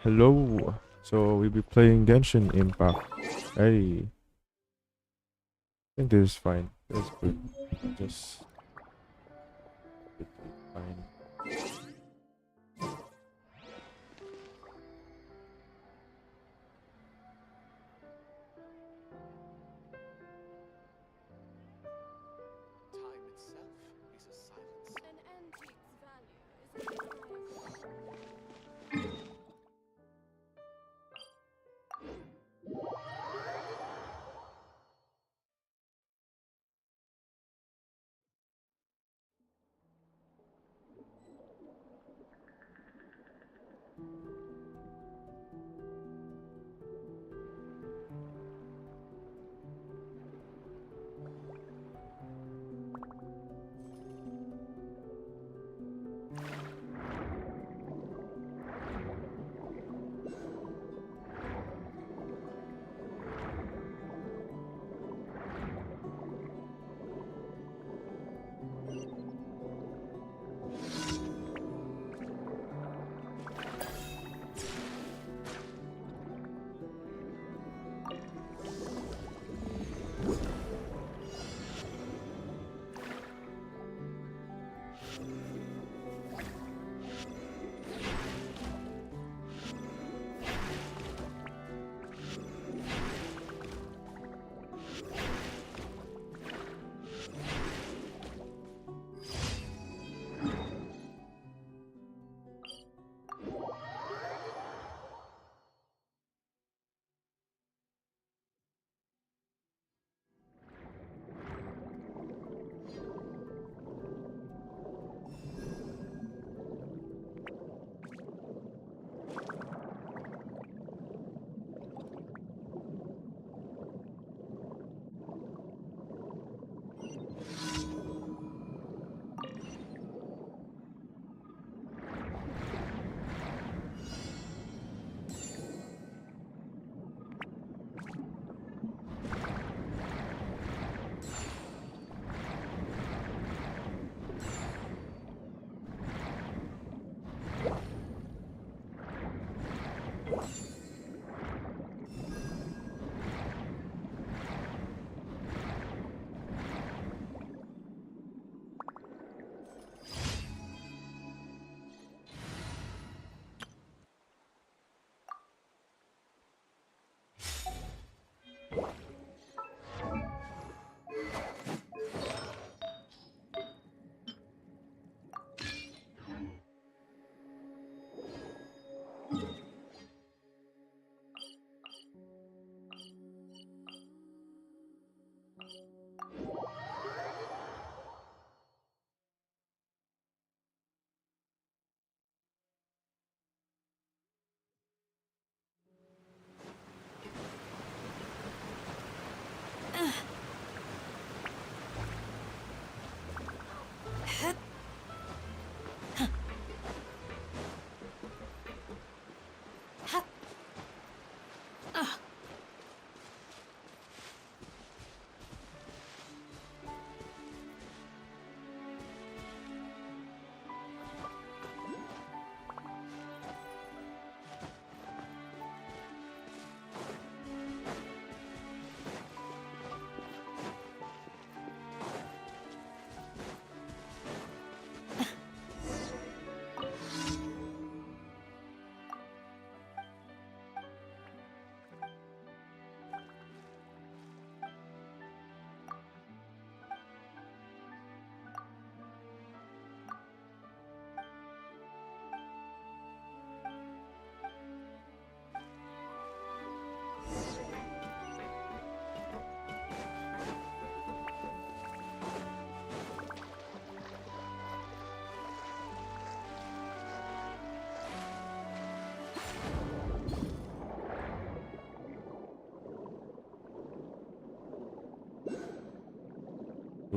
Hello. So we'll be playing Genshin Impact. Hey, I think this is fine. That's good. Just fine.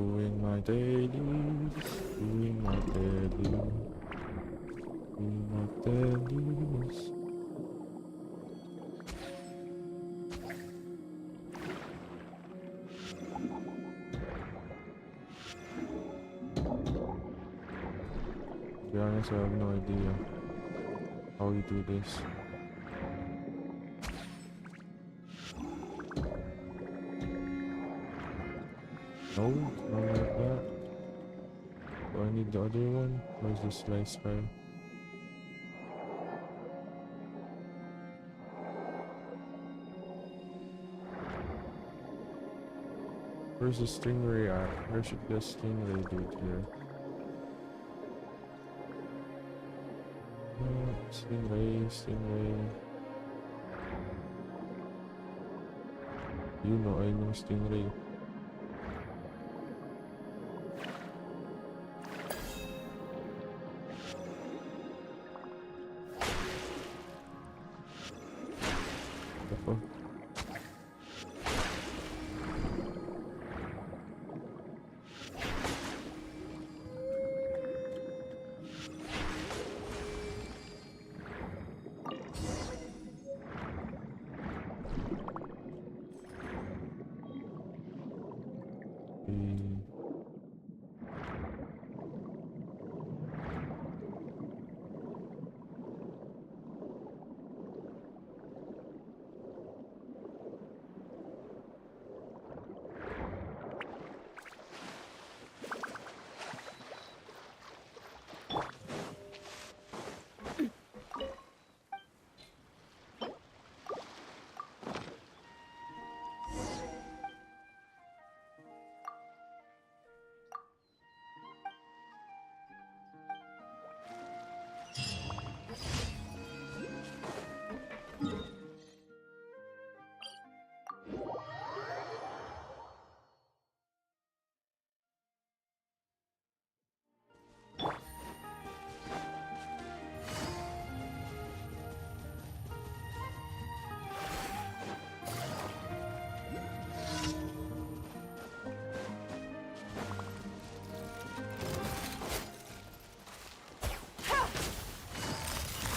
Doing my dailies, doing my dailies, doing my dailies. To be honest, I have no idea how you do this. No, it's not like that. Do I need the other one? Where's the slice file? Where's the stingray at? Where should the stingray dude here? Stingray, stingray. You know I know stingray. The fuck?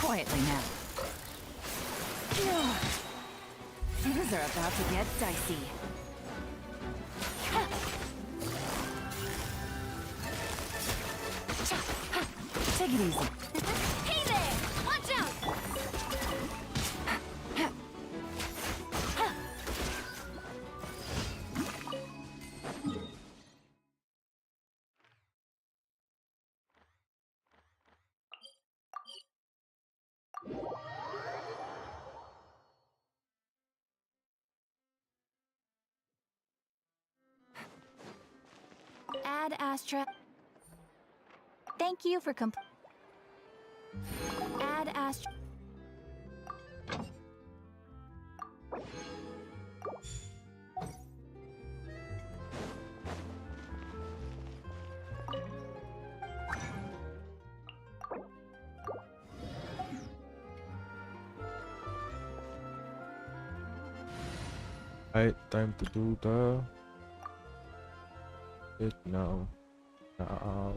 Quietly now. Things are about to get dicey. Take it easy. Hey there! Watch out! Ad Astra. Thank you for Ad Astra. Alright, time to do the it now. Now.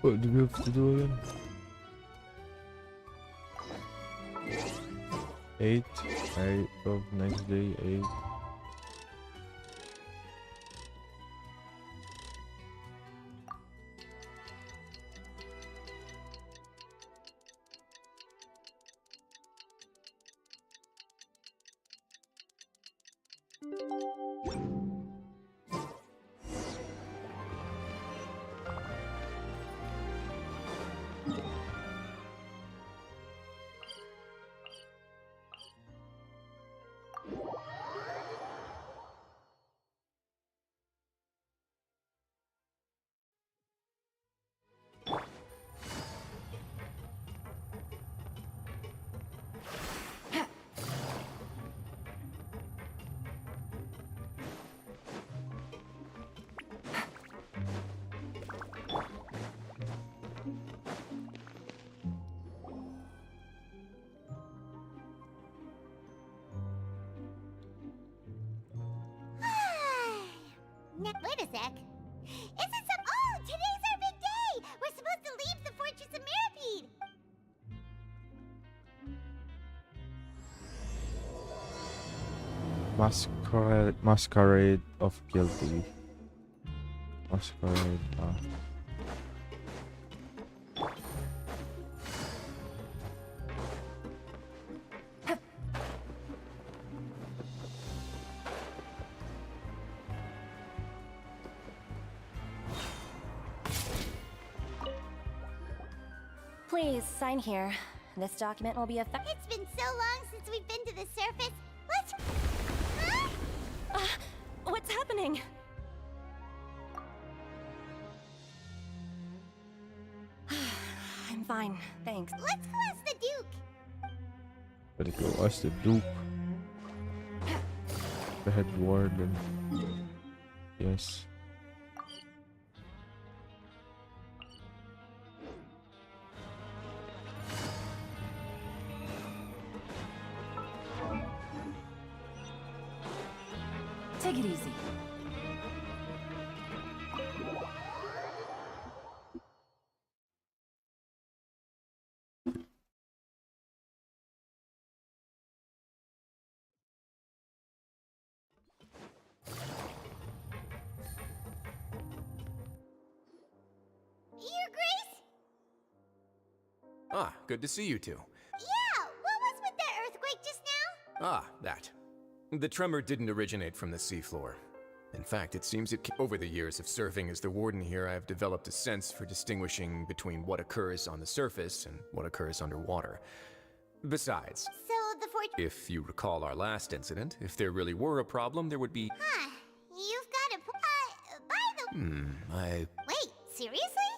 What do we have to do again? 8. Alright, of next day 8. Wait a sec. Isn't some— Oh, today's our big day! We're supposed to leave the Fortress of Mirapede! Masquerade of Guilty. Masquerade. Please, sign here. This document will be effective. It's been so long since we've been to the surface. Let's— Huh? What's happening? I'm fine, thanks. Let's go ask the Duke. Better go ask the Duke. The head warden. Yes. Take it easy. Your Grace? Ah, good to see you two. Yeah, what was with that earthquake just now? Ah, that. The tremor didn't originate from the seafloor. In fact, it seems over the years of serving as the warden here, I have developed a sense for distinguishing between what occurs on the surface and what occurs underwater. Besides, So the Fortress— if you recall our last incident, if there really were a problem, there would be— Huh. You've got a— by the— Wait, seriously?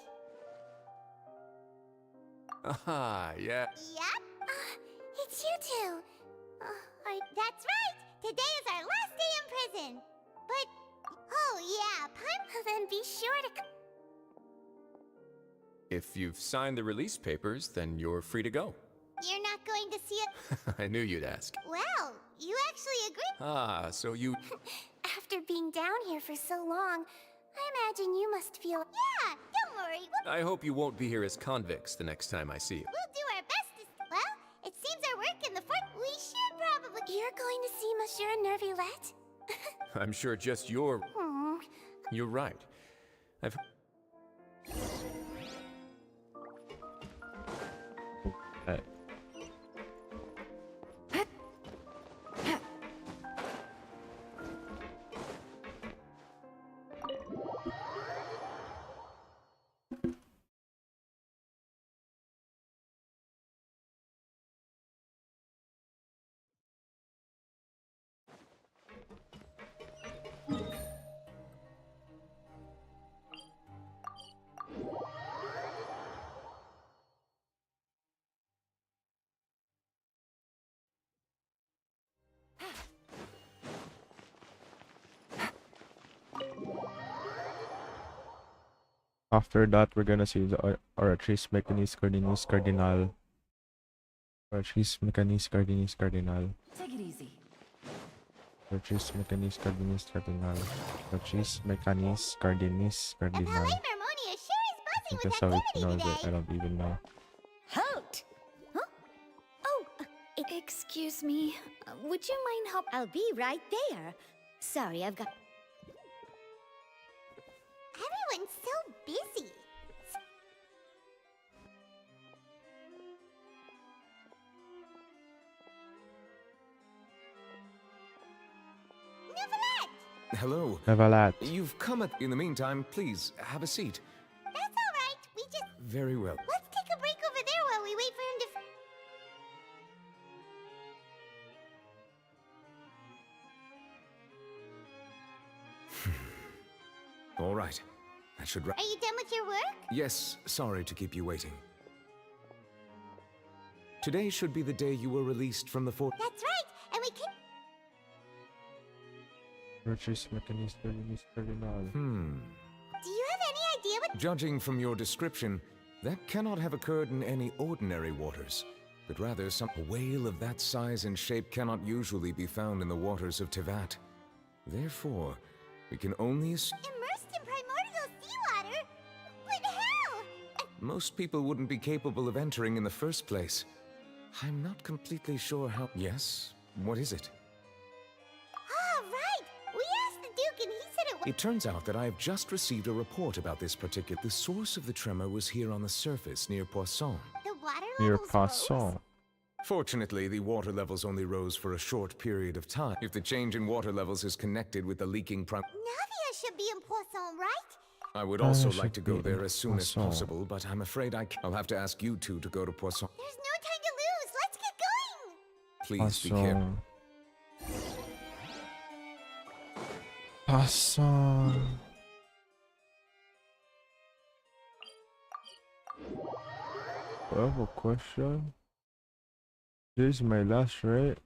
Aha, yeah. Yep. It's you two. That's right. Today is our last day in prison. But— Oh yeah, then be sure to— If you've signed the release papers, then you're free to go. You're not going to see it— I knew you'd ask. Well, you actually agree. Ah, so you— After being down here for so long, I imagine you must feel— Yeah, don't worry. I hope you won't be here as convicts the next time I see you. We'll do our best to— Well, it seems our work in the fort— We should probably— You're going to see Monsieur Nervillette? I'm sure just you're right. I've— Hey. After that, we're gonna see the Oratrice Mechanis Cardinis Cardinal. Oratrice Mechanis Cardinis Cardinal. Take it easy. Oratrice Mechanis Cardinis Cardinal. Oratrice Mechanis Cardinis And Cardinal. Palais Mermonia sure is I buzzing think with that's how it activity knows it. I today. don't even know. Halt! Huh? Oh, excuse me. Would you mind help? I'll be right there. Sorry, I've got... Everyone's so busy. Neuvillette! Hello. Nevalat. You've come in the meantime, please, have a seat. That's all right. We just— Very well. Let's take a break over there while we wait for him to— All right. That should Are you done with your work? Yes, sorry to keep you waiting. Today should be the day you were released from the fort. That's right. And we can— Oratrice Mechanis Cardinis Cardinal. Do you have any idea what— Judging from your description, that cannot have occurred in any ordinary waters, but rather a whale of that size and shape cannot usually be found in the waters of Tivat. Therefore, We can only assume Immersed in primordial seawater? But how? most people wouldn't be capable of entering in the first place. I'm not completely sure how. Yes? What is it? Ah, right! We asked the Duke and he said it was. It turns out that I have just received a report about this particular. The source of the tremor was here on the surface near Poisson. The water Near levels Poisson. rose? Fortunately, the water levels only rose for a short period of time. If the change in water levels is connected with the leaking Navia should be in Poisson, right? I would also should like to go be there in as soon as Poisson. possible, but I'm afraid I'll have to ask you two to go to Poisson. There's no time to lose. Let's get going. Please be careful. Poisson. I have a question. This is my last right?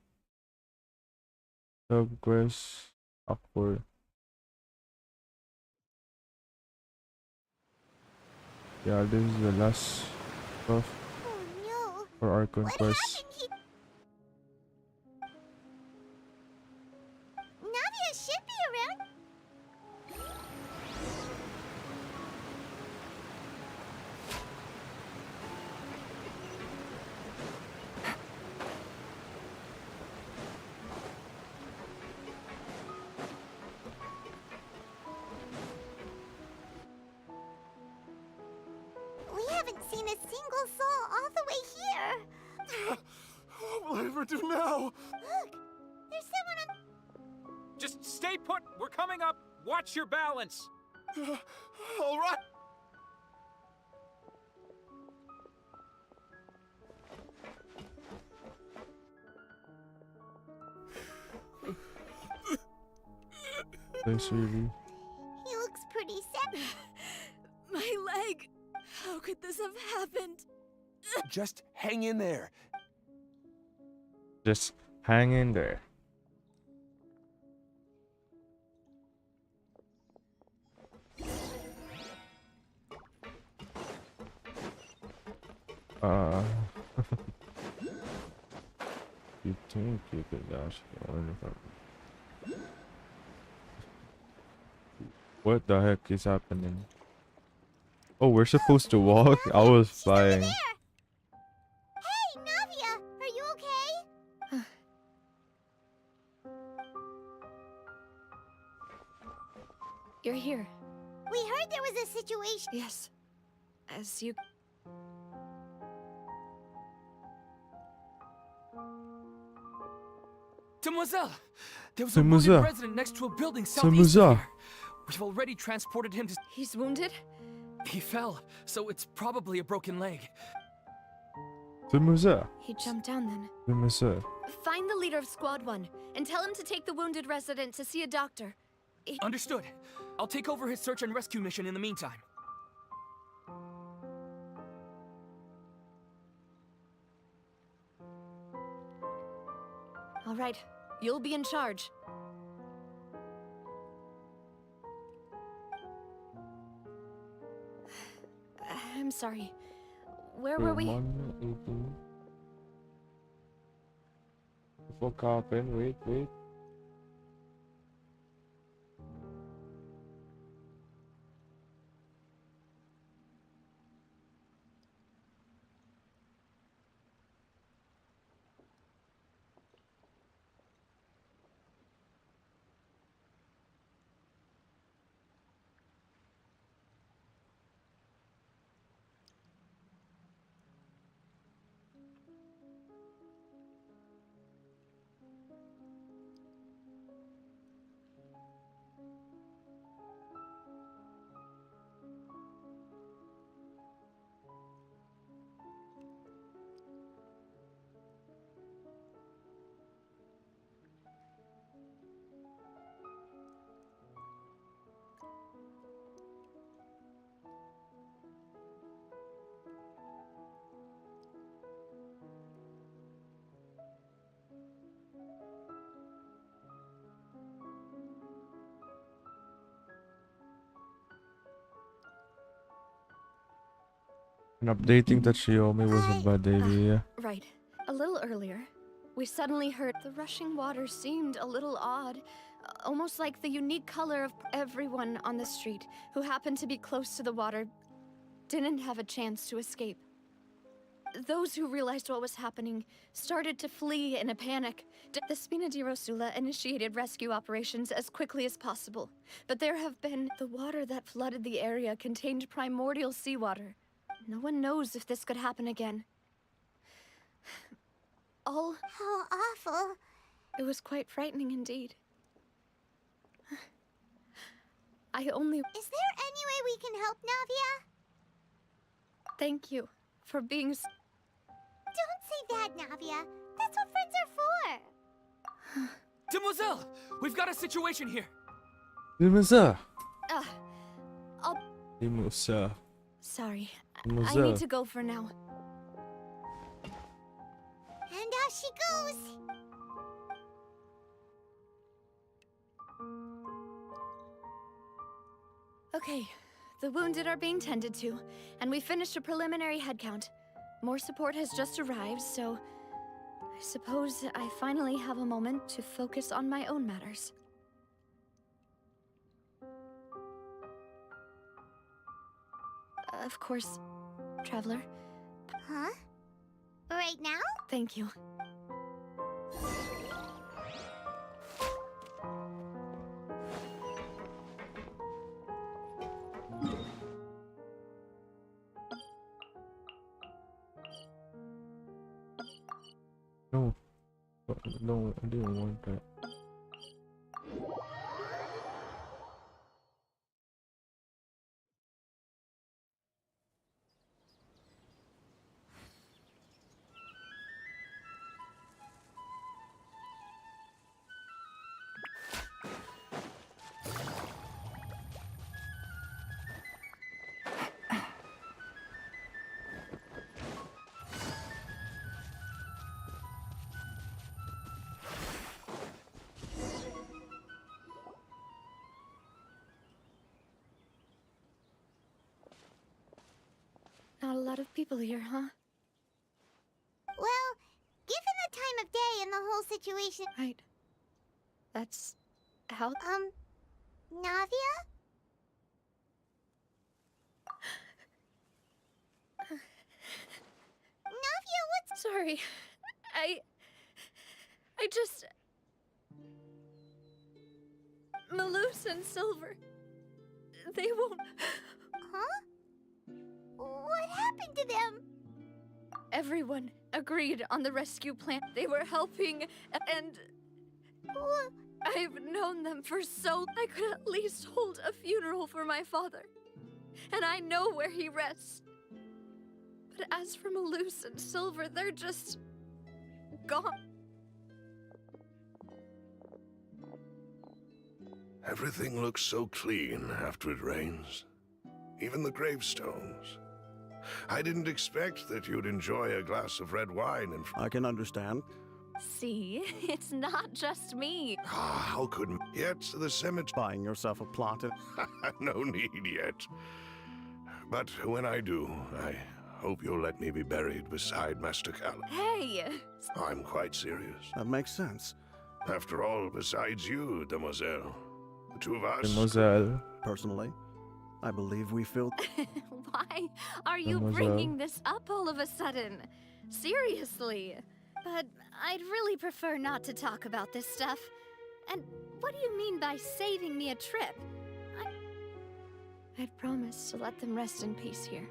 Subquest upward. Yeah, this is the last stuff Oh no. for Archon What quest. happened here? Navia should be around. We haven't seen a single soul all the way here. What will I ever do now? Look, there's someone on. Just stay put. We're coming up. Watch your balance. All right. Thanks, really. He looks pretty sad. My leg! How could this have happened? Just hang in there. Just hang in there. You think you could actually learn from. What the heck is happening? Oh, we're supposed to walk? I was She's over flying. there. Hey, Navia, are you okay? You're here. We heard there was a situation. Yes. As you... Demoiselle! There was a Demoiselle. wounded resident next to a building southeast of Demoiselle. here. We've already transported him to... He's wounded? He fell, so it's probably a broken leg. Demoiselle. He jumped down then. Demoiselle. Find the leader of Squad 1 and tell him to take the wounded resident to see a doctor. Understood. I'll take over his search and rescue mission in the meantime. All right. You'll be in charge. I'm sorry. Where were we? Before Carpen, wait. And updating Tachiyomi was a bad idea. Right. A little earlier, we suddenly heard the rushing water seemed a little odd. almost like the unique color of everyone on the street who happened to be close to the water didn't have a chance to escape. Those who realized what was happening started to flee in a panic. The Spina di Rosula initiated rescue operations as quickly as possible, but the water that flooded the area contained primordial seawater. No one knows if this could happen again. How awful. It was quite frightening indeed. Is there any way we can help, Navia? Thank you for being Don't say that, Navia. That's what friends are for. Demoiselle, we've got a situation here. Demoiselle. I'll... Demoiselle. Sorry. I Demoiselle. need to go for now. And off she goes. Okay, the wounded are being tended to, and we finished a preliminary head count. More support has just arrived, so I suppose I finally have a moment to focus on my own matters. Of course, Traveler. Huh? Right now? Thank you. No. No, I didn't want that. Not a lot of people here, huh? Well, given the time of day and the whole situation... Right. That's how... Navia? Navia, what's... Sorry. I just... Malus and Silver... They won't... Huh? What happened to them? Everyone agreed on the rescue plan. They were helping, and... Wha- I've known them for so... I could at least hold a funeral for my father. And I know where he rests. But as for Malus and Silver, they're just... gone. Everything looks so clean after it rains. Even the gravestones. I didn't expect that you'd enjoy a glass of red wine and... I can understand. See, it's not just me. How could... Yet the cemetery... Buying yourself a plot. No need yet. But when I do, I hope you'll let me be buried beside Master Cal. Hey! I'm quite serious. That makes sense. After all, besides you, Demoiselle, the two of us... Demoiselle. Personally, I believe we feel... Why are you bringing this up all of a sudden? Seriously. But I'd really prefer not to talk about this stuff. And what do you mean by saving me a trip? I'd promised to let them rest in peace here.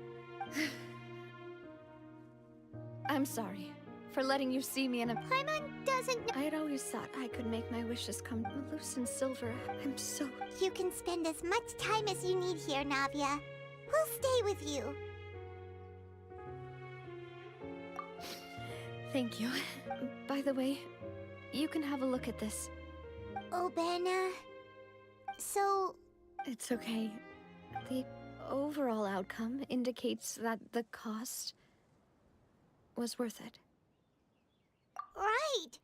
I'm sorry for letting you see me in a... Paimon doesn't know... I had always thought I could make my wishes come true. Malus and Silver, I'm so... You can spend as much time as you need here, Navia. We'll stay with you. Thank you. By the way, you can have a look at this. Oh, Benna. So... It's okay. The overall outcome indicates that the cost was worth it. Right.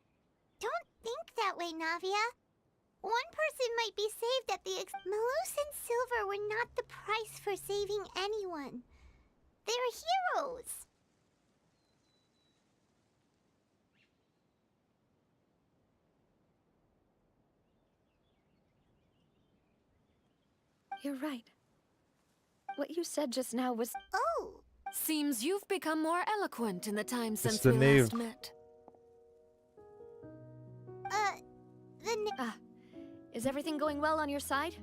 Don't think that way, Navia. One person might be saved at the Malus and Silver were not the price for saving anyone. They're heroes. You're right. What you said just now was... Oh! Seems you've become more eloquent in the time since the we knave. last met. Is everything going well on your side?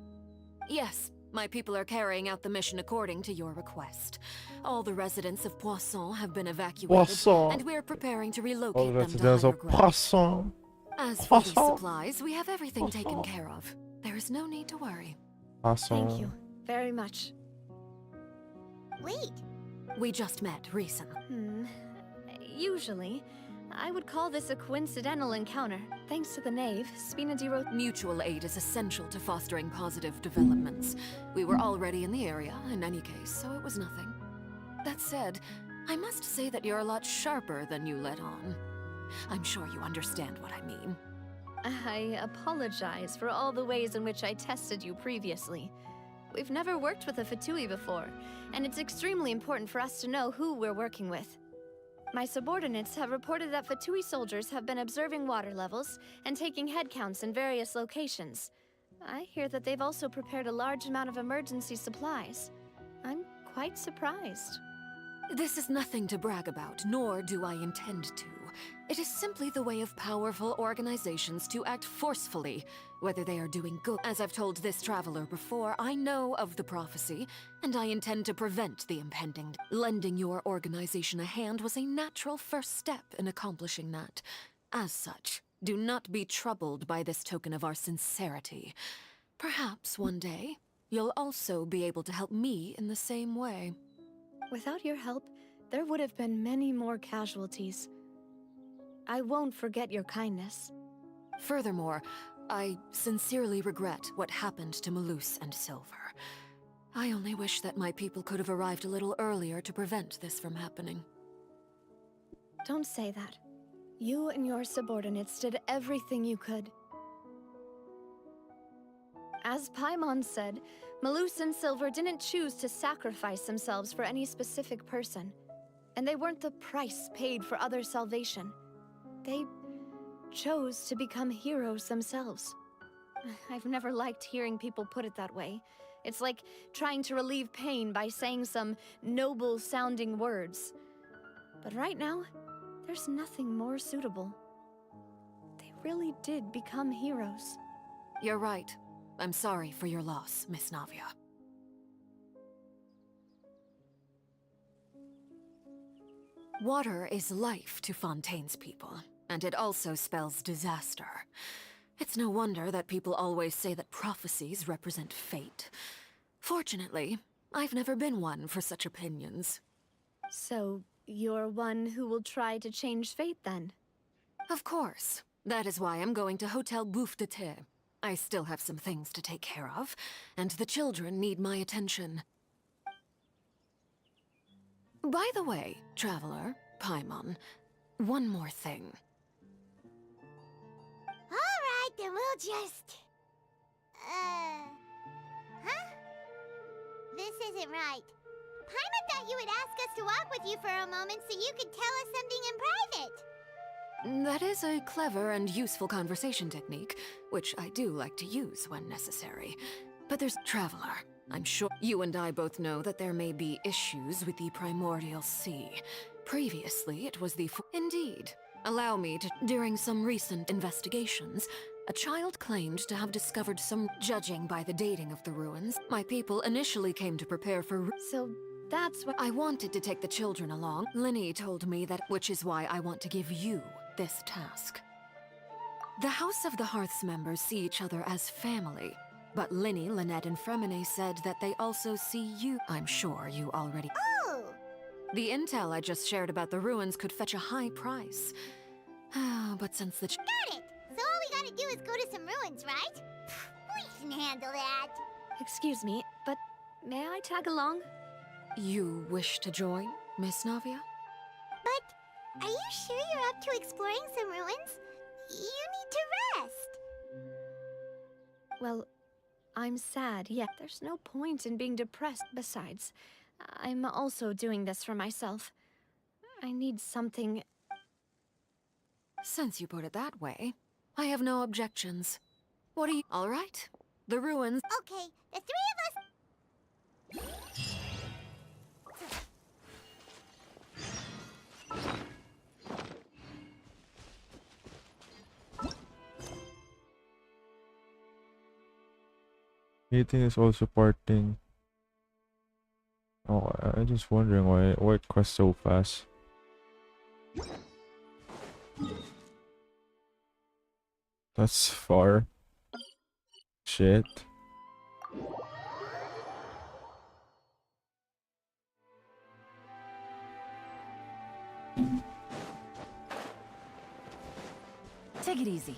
Yes, my people are carrying out the mission according to your request. All the residents of Poisson have been evacuated, Poisson. and we're preparing to All relocate the them residents to of higher ground. Poisson. As for the Poisson. supplies, we have everything taken Poisson. care of. There is no need to worry. Poisson. Thank you very much. Wait, We just met recently. Usually, I would call this a coincidental encounter. Thanks to the knave, Spina wrote... Mutual aid is essential to fostering positive developments. We were already in the area, in any case, so it was nothing. That said, I must say that you're a lot sharper than you let on. I'm sure you understand what I mean. I apologize for all the ways in which I tested you previously. We've never worked with a Fatui before, and it's extremely important for us to know who we're working with. My subordinates have reported that Fatui soldiers have been observing water levels and taking head counts in various locations. I hear that they've also prepared a large amount of emergency supplies. I'm quite surprised. This is nothing to brag about, nor do I intend to. It is simply the way of powerful organizations to act forcefully, whether they are doing good. As I've told this traveler before, I know of the prophecy, and I intend to prevent the impending. Lending your organization a hand was a natural first step in accomplishing that. As such, do not be troubled by this token of our sincerity. Perhaps one day, you'll also be able to help me in the same way. Without your help, there would have been many more casualties. I won't forget your kindness. Furthermore, I sincerely regret what happened to Malus and Silver. I only wish that my people could have arrived a little earlier to prevent this from happening. Don't say that. You and your subordinates did everything you could. As Paimon said, Malus and Silver didn't choose to sacrifice themselves for any specific person. And they weren't the price paid for other salvation. They chose to become heroes themselves. I've never liked hearing people put it that way. It's like trying to relieve pain by saying some noble-sounding words. But right now, there's nothing more suitable. They really did become heroes. You're right. I'm sorry for your loss, Miss Navia. Water is life to Fontaine's people, and it also spells disaster. It's no wonder that people always say that prophecies represent fate. Fortunately, I've never been one for such opinions. So, you're one who will try to change fate then? Of course. That is why I'm going to Hotel Bouffe de Thé. I still have some things to take care of, and the children need my attention. By the way, Traveler, Paimon, one more thing. alright, then we'll just... Huh? This isn't right. Paimon thought you would ask us to walk with you for a moment so you could tell us something in private. That is a clever and useful conversation technique, which I do like to use when necessary. But there's Traveler. I'm sure you and I both know that there may be issues with the Primordial Sea. Previously, it was the... Indeed. Allow me to... During some recent investigations, a child claimed to have discovered some... Judging by the dating of the ruins, my people initially came to prepare for... So, that's what... I wanted to take the children along. Linny told me that... Which is why I want to give you this task. The House of the Hearth's members see each other as family. But Linny, Lynette, and Fremine said that they also see you. I'm sure you already... Oh! The intel I just shared about the ruins could fetch a high price. But since the... Got it! So all we gotta do is go to some ruins, right? We can handle that. Excuse me, but may I tag along? You wish to join, Miss Navia? But are you sure you're up to exploring some ruins? You need to rest. Well, I'm sad, yet there's no point in being depressed. Besides, I'm also doing this for myself. I need something... Since you put it that way, I have no objections. What do you... All right. The ruins... Okay, the three of us... Meeting is also parting. Oh, I'm just wondering why it quests so fast. That's far. Shit. Take it easy.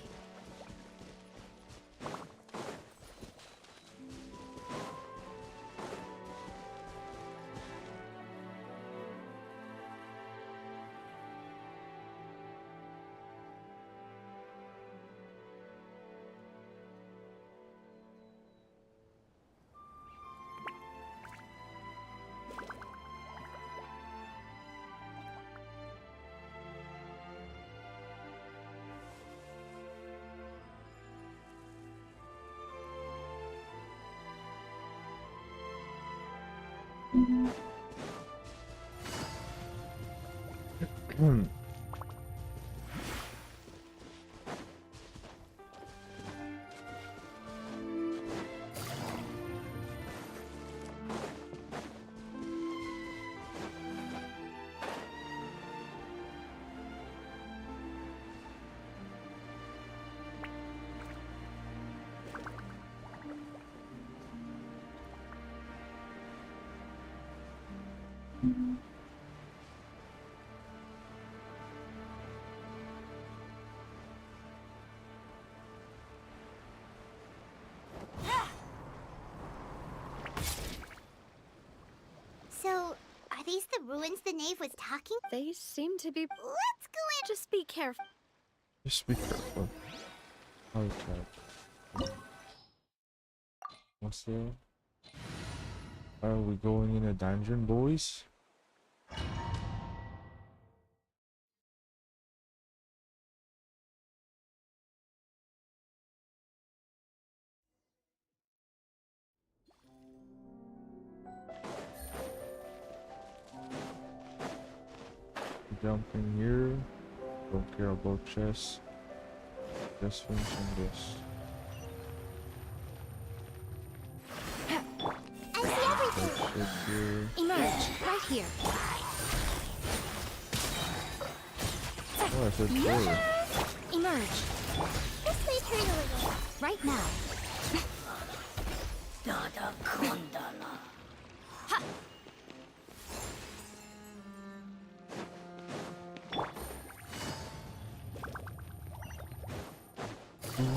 So, are these the ruins the knave was talking? They seem to be. Let's go in. Just be careful. Just be careful. Okay. What's there? Are we going in a dungeon, boys? Jump in here. Don't care about chests. Just finishing this. I see everything. Shit here. Emerge, right here. Oh, I said four. Emerge, This way, turtle. right now. The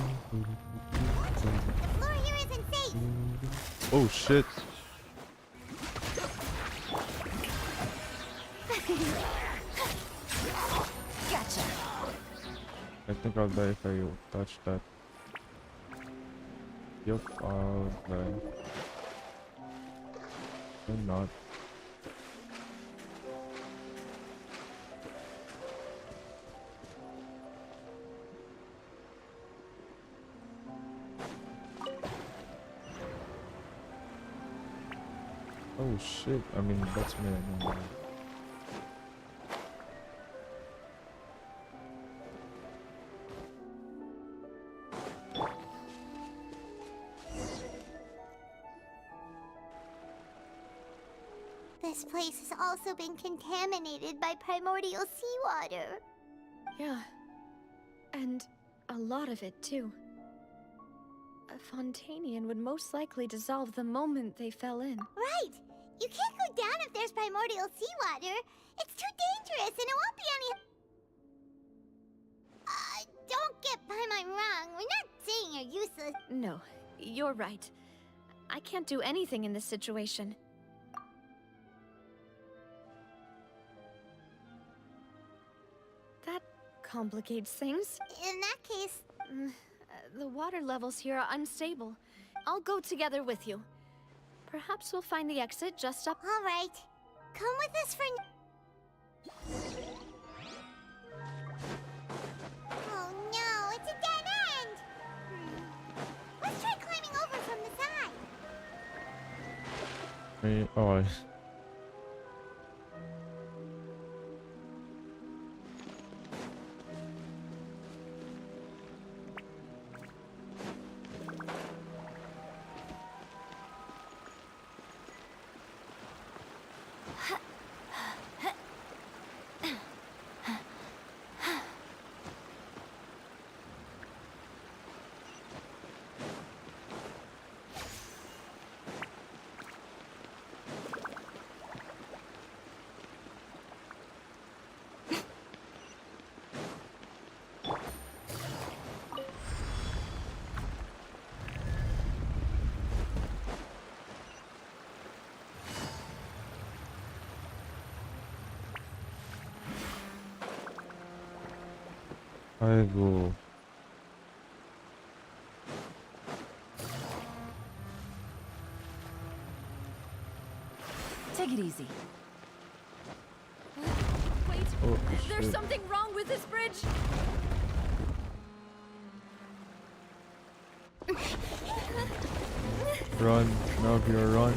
floor here isn't safe. Oh shit. Gotcha. I think I'll die if I touch that. Yup, I'll die. Or not. Oh shit, I mean that's me, I know. This place has also been contaminated by primordial seawater. Yeah. And a lot of it, too. A Fontainian would most likely dissolve the moment they fell in. Right! You can't go down if there's primordial seawater. It's too dangerous and it won't be any... don't get my mind wrong. We're not saying you're useless. No, you're right. I can't do anything in this situation. That complicates things. In that case... The water levels here are unstable. I'll go together with you. Perhaps we'll find the exit just up. All right. Come with us for... Oh no, it's a dead end! Let's try climbing over from the side. Oh, 아이고. Take it easy. Wait, Oh, there's shit. something wrong with this bridge. Run, Navia, run.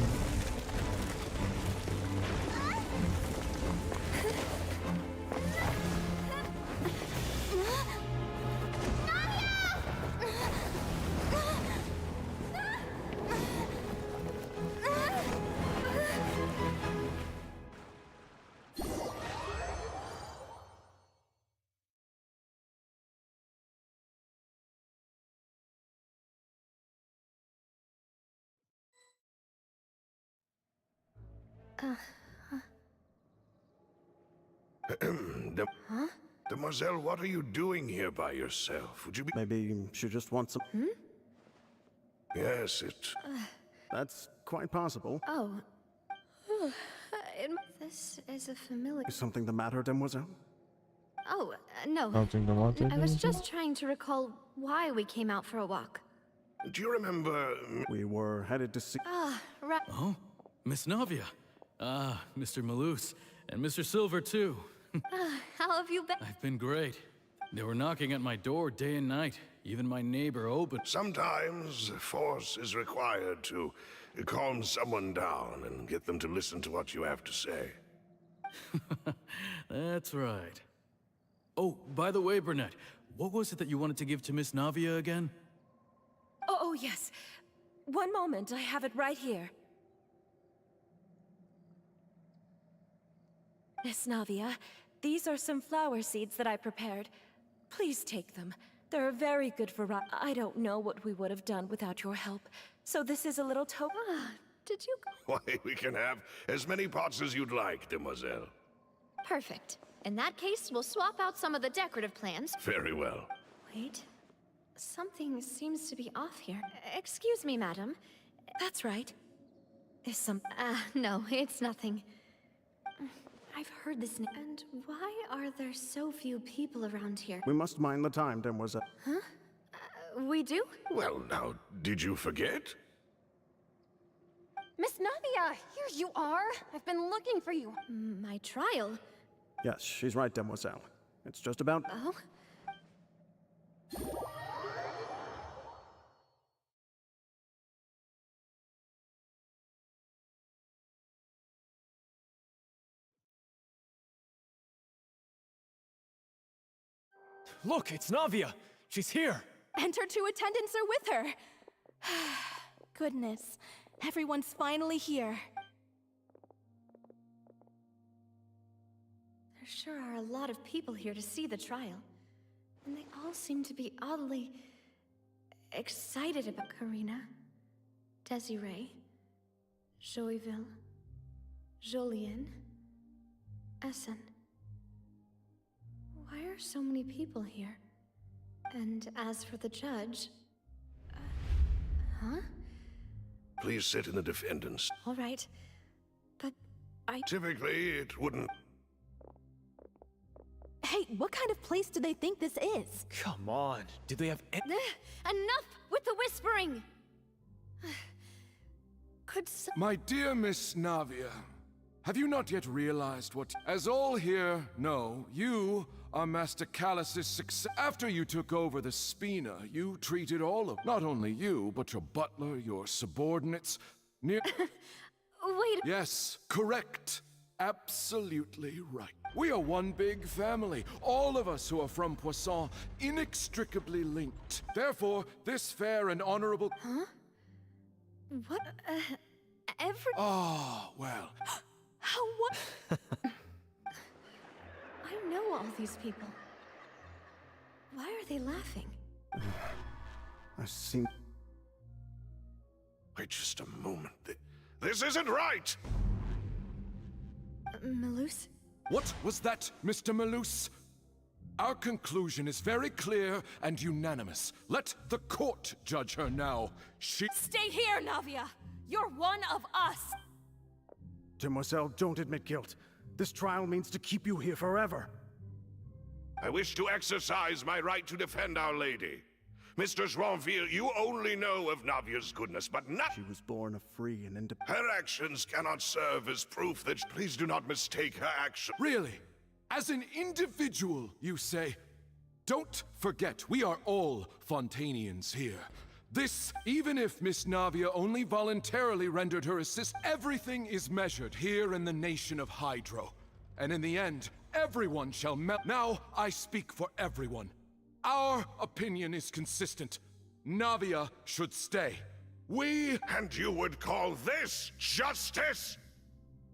Demoiselle, what are you doing here by yourself? Would you be... Maybe she just wants some. Yes, it... That's quite possible. Oh. This is a familiar. Is something the matter, Demoiselle? Oh, no. Counting the mountain. I was just trying to recall why we came out for a walk. Do you remember... We were headed to see. Ah, right. Oh, Miss Navia. Ah, Mr. Malus. And Mr. Silver, too. How have you been? I've been great. They were knocking at my door day and night. Even my neighbor opened. Sometimes force is required to calm someone down and get them to listen to what you have to say. That's right. Oh, by the way, Burnett, what was it that you wanted to give to Miss Navia again? Oh, yes. One moment, I have it right here. Miss Navia, these are some flower seeds that I prepared. Please take them. They're a very good variety. I don't know what we would have done without your help. So this is a little token. Did you? Why, we can have as many pots as you'd like, Demoiselle. Perfect. In that case, we'll swap out some of the decorative plants. Very well. Wait. Something seems to be off here. Excuse me, madam. That's right. Is some... No, it's nothing. I've heard this name. And why are there so few people around here? We must mind the time, Demoiselle. We do? Well, now, did you forget? Miss Navia, here you are. I've been looking for you. My trial? Yes, she's right, Demoiselle. It's just about. Oh? Look, it's Navia! She's here! And her two attendants are with her. Goodness, everyone's finally here. There sure are a lot of people here to see the trial. And they all seem to be oddly excited about Karina, Desiree, Joyville, Jolien, Essen. Why are so many people here? And as for the judge... huh? Please sit in the defendant's. All right. But I... Typically, it wouldn't... Hey, what kind of place do they think this is? Come on, do they have any... Enough with the whispering! Could some... My dear Miss Navia, have you not yet realized what... As all here know, you are Master Callus's success. After you took over the Spina, you treated all of... Not only you, but your butler, your subordinates, near... Wait. Yes, correct. Absolutely right. We are one big family, all of us who are from Poisson, inextricably linked. Therefore, this fair and honorable... Huh? What? Ah, well. How what? I know all these people. Why are they laughing? I seem... Wait just a moment. This isn't right! Malus? What was that, Mr. Malus? Our conclusion is very clear and unanimous. Let the court judge her now. Stay here, Navia! You're one of us! Demoiselle, don't admit guilt. This trial means to keep you here forever. I wish to exercise my right to defend Our Lady. Mr. Joinville, you only know of Navia's goodness, but not— She was born a free and independent... Her actions cannot serve as proof that— Please do not mistake her action. Really? As an individual, you say? Don't forget, we are all Fontainians here. This, even if Miss Navia only voluntarily rendered her assist, everything is measured here in the nation of Hydro. And in the end, everyone shall melt. Now, I speak for everyone. Our opinion is consistent. Navia should stay. We— And you would call this justice?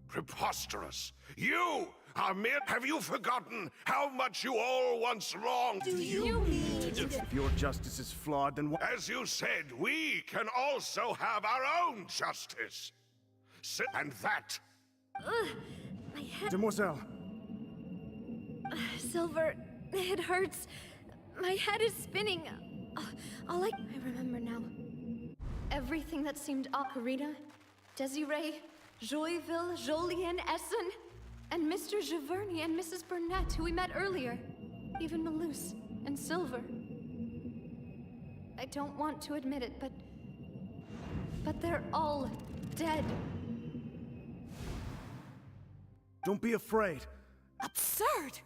Preposterous. You are mere— Have you forgotten how much you all once wronged? Do you mean... If your justice is flawed, then what? As you said, we can also have our own justice. And that— My head... Demoiselle! Silver, it hurts. My head is spinning. I remember now. Everything that seemed Ocarina, Desiree, Joyville, Jolien, Essen, and Mr. Giverny and Mrs. Burnett, who we met earlier. Even Malus and Silver. I don't want to admit it, but they're all dead. Don't be afraid. Absurd!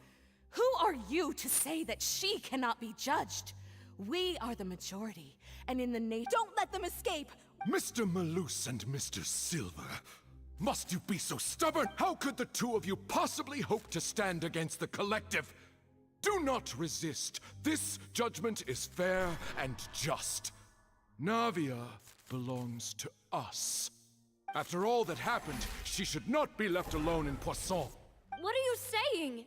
Who are you to say that she cannot be judged? We are the majority, and in the nation— Don't let them escape! Mr. Malus and Mr. Silver, must you be so stubborn? How could the two of you possibly hope to stand against the collective? Do not resist. This judgment is fair and just. Navia belongs to us. After all that happened, she should not be left alone in Poisson. What are you saying?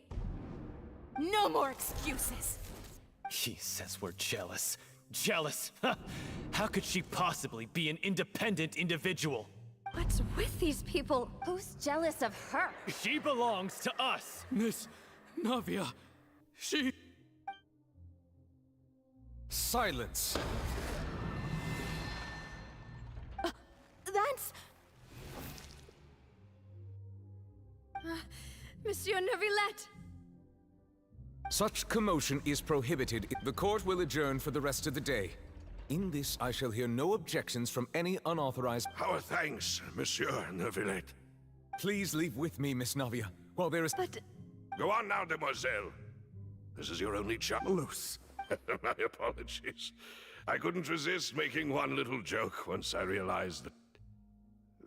No more excuses! He says we're jealous. Jealous? Huh. How could she possibly be an independent individual? What's with these people? Who's jealous of her? She belongs to us! Miss Navia, she... Silence! That's... Monsieur Neuvillette! Such commotion is prohibited. The court will adjourn for the rest of the day. In this, I shall hear no objections from any unauthorized— Our thanks, Monsieur Neuvillette. Please leave with me, Miss Navia, while there is— But... Go on now, demoiselle. This is your only chance. Loose. My apologies. I couldn't resist making one little joke once I realized that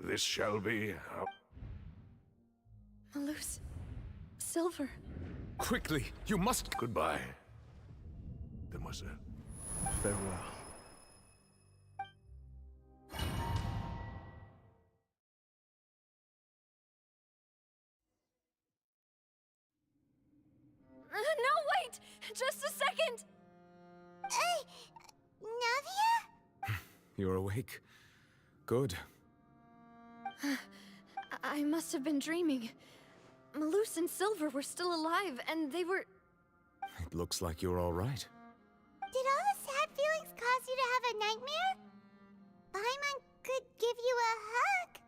this shall be our... Malus... Silver... Quickly, you must— Goodbye, demoiselle. Farewell. No, wait! Just a second! Navia? You're awake. Good. I must have been dreaming. Malus and Silver were still alive, and they were... It looks like you're all right. Did all the sad feelings cause you to have a nightmare? Paimon could give you a hug.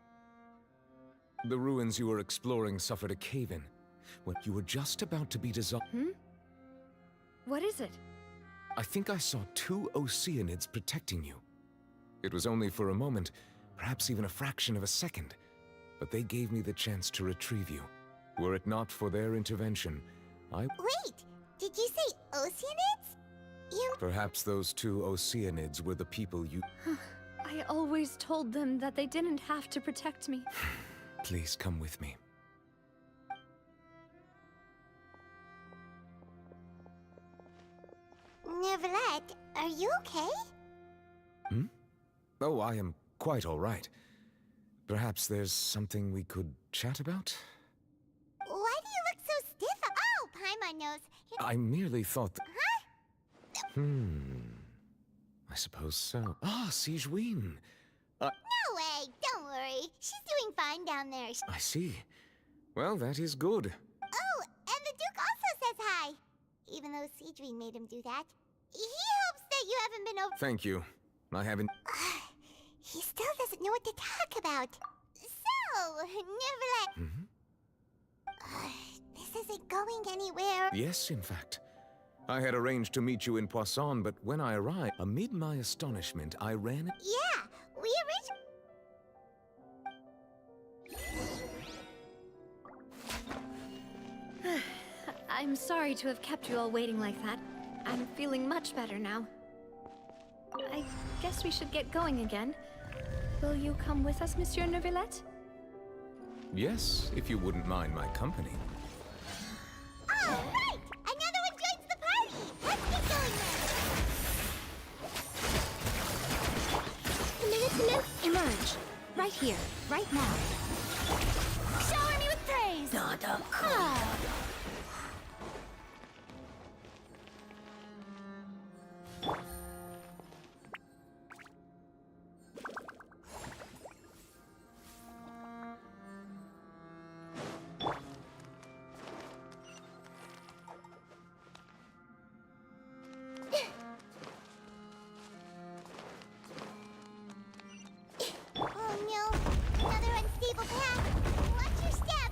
The ruins you were exploring suffered a cave-in. When you were just about to be dissolved— What is it? I think I saw 2 Oceanids protecting you. It was only for a moment, perhaps even a fraction of a second, but they gave me the chance to retrieve you. Were it not for their intervention, Wait, did you say Oceanids? You... Perhaps those 2 Oceanids were the people you— I always told them that they didn't have to protect me. Please come with me. Neverlet, are you okay? Hmm? Oh, I am quite all right. Perhaps there's something we could chat about? Why do you look so stiff? Oh, Paimon knows. I merely thought that... Huh? I suppose so. Ah, Sigewinne! No way! Don't worry. She's doing fine down there. I see. Well, that is good. Oh, and the Duke also says hi. Even though Sigewinne made him do that. He hopes that you haven't been over... Thank you. I haven't... He still doesn't know what to talk about. So, Neverlet... This isn't going anywhere. Yes, in fact. I had arranged to meet you in Poisson, but when I arrived, amid my astonishment, I ran... Yeah, we I'm sorry to have kept you all waiting like that. I'm feeling much better now. I guess we should get going again. Will you come with us, Monsieur Neuvillette? Yes, if you wouldn't mind my company. Oh, right! Another one joins the party! Let's get going then! Emerge. Right here, right now. Shower me with praise! Nada. Oh no, another unstable path. Watch your step.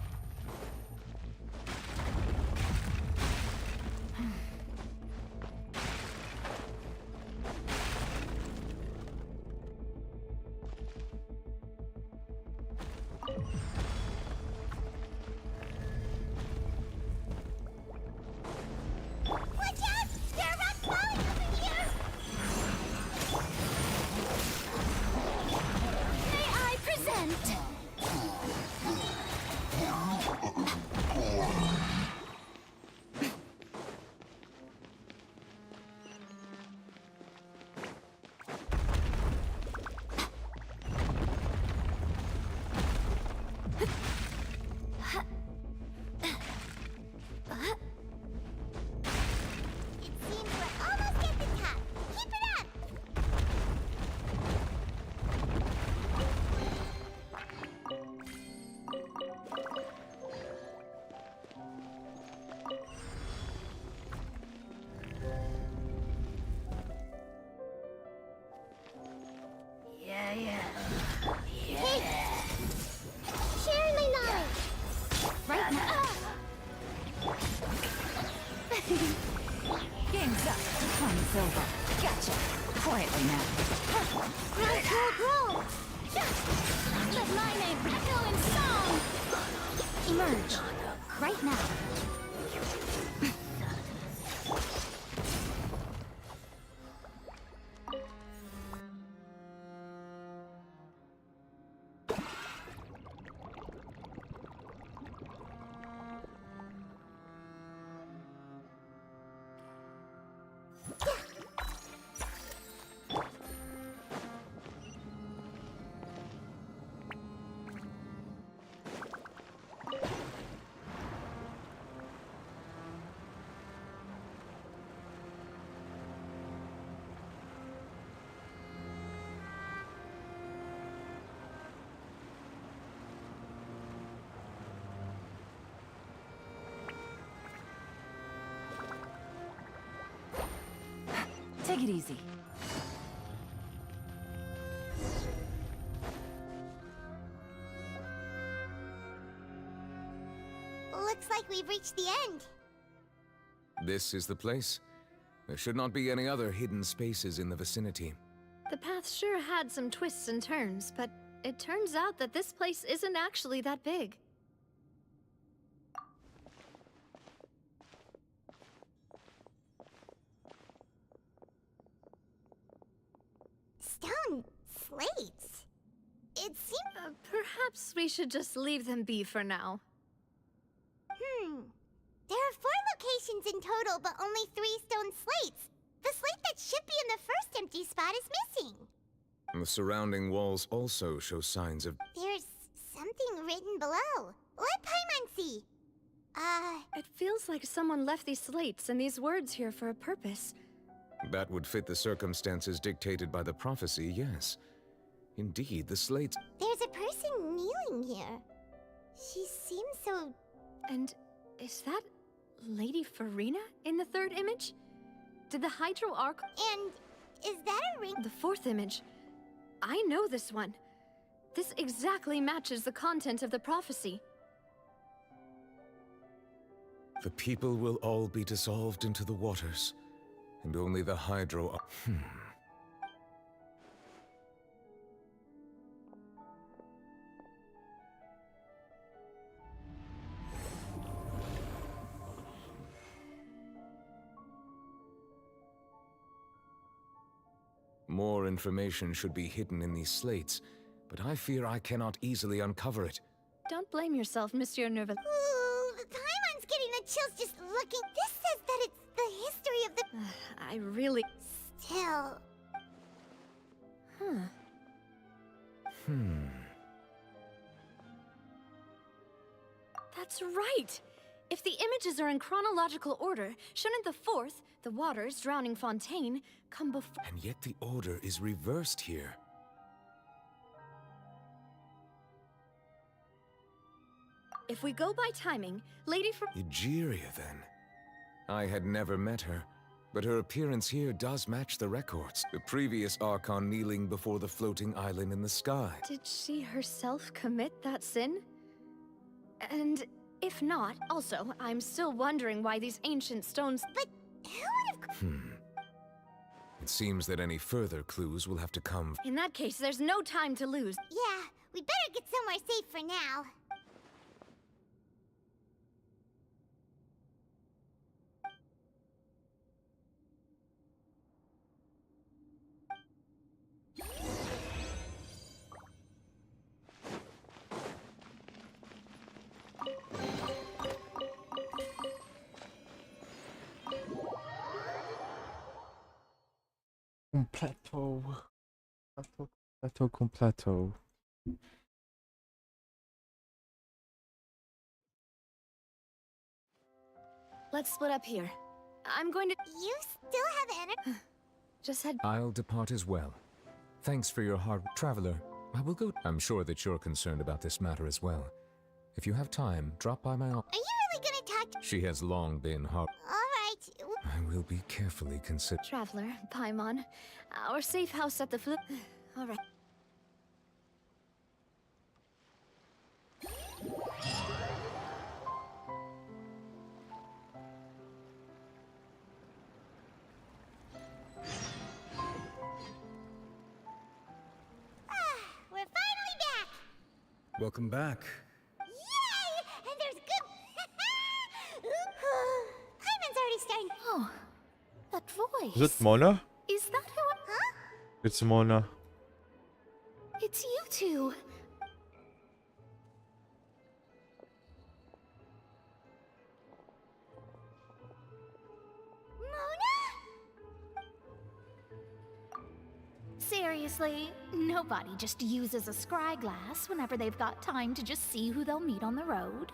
Watch out! There are rocks falling over here! May I present? It seems we're almost at the top. Keep it up! Sharing my knowledge! Right now. Game's up. Fun's over. Gotcha. Quietly now. Roll! Let my name echo in song. Emerge. Right now. Take it easy. Looks like we've reached the end. This is the place. There should not be any other hidden spaces in the vicinity. The path sure had some twists and turns, but it turns out that this place isn't actually that big. Stone slates. It seems... Perhaps we should just leave them be for now. There are 4 locations in total, but only 3 stone slates. The slate that should be in the first empty spot is missing. The surrounding walls also show signs of... There's something written below. Let Paimon see. It feels like someone left these slates and these words here for a purpose. That would fit the circumstances dictated by the prophecy, yes. Indeed, the slates... There's a person kneeling here. She seems so... And is that Lady Farina in the 3rd image? Did the Hydro Archon... And is that a ring? The 4th image. I know this one. This exactly matches the content of the prophecy. The people will all be dissolved into the waters, and only the Hydro... More information should be hidden in these slates, but I fear I cannot easily uncover it. Don't blame yourself, Monsieur Nerval. Ooh, Paimon's getting the chills just looking. This says that it's the history of the... I really... Still... That's right! If the images are in chronological order, shouldn't the 4th, the waters drowning Fontaine, come before... And yet the order is reversed here. If we go by timing, Lady Egeria, then. I had never met her, but her appearance here does match the records. The previous Archon kneeling before the floating island in the sky. Did she herself commit that sin? And if not, also, I'm still wondering why these ancient stones... But who would have... It seems that any further clues will have to come... In that case, there's no time to lose. Yeah, we better get somewhere safe for now. Completo. Let's split up here. I'm going to... You still have energy? Just head... I'll depart as well. Thanks for your hard... Traveler, I will go... I'm sure that you're concerned about this matter as well. If you have time, drop by my office. Are you really gonna talk to... She has long been hard... Alright. I will be carefully consider... Traveler, Paimon. Our safe house at the flip... Alright. We're finally back! Welcome back. Yay! And there's good... Paimon's already starting... Oh, that voice. Is it Mona? Is that who I... Huh? It's Mona. It's you two. Seriously, nobody just uses a scry glass whenever they've got time to just see who they'll meet on the road.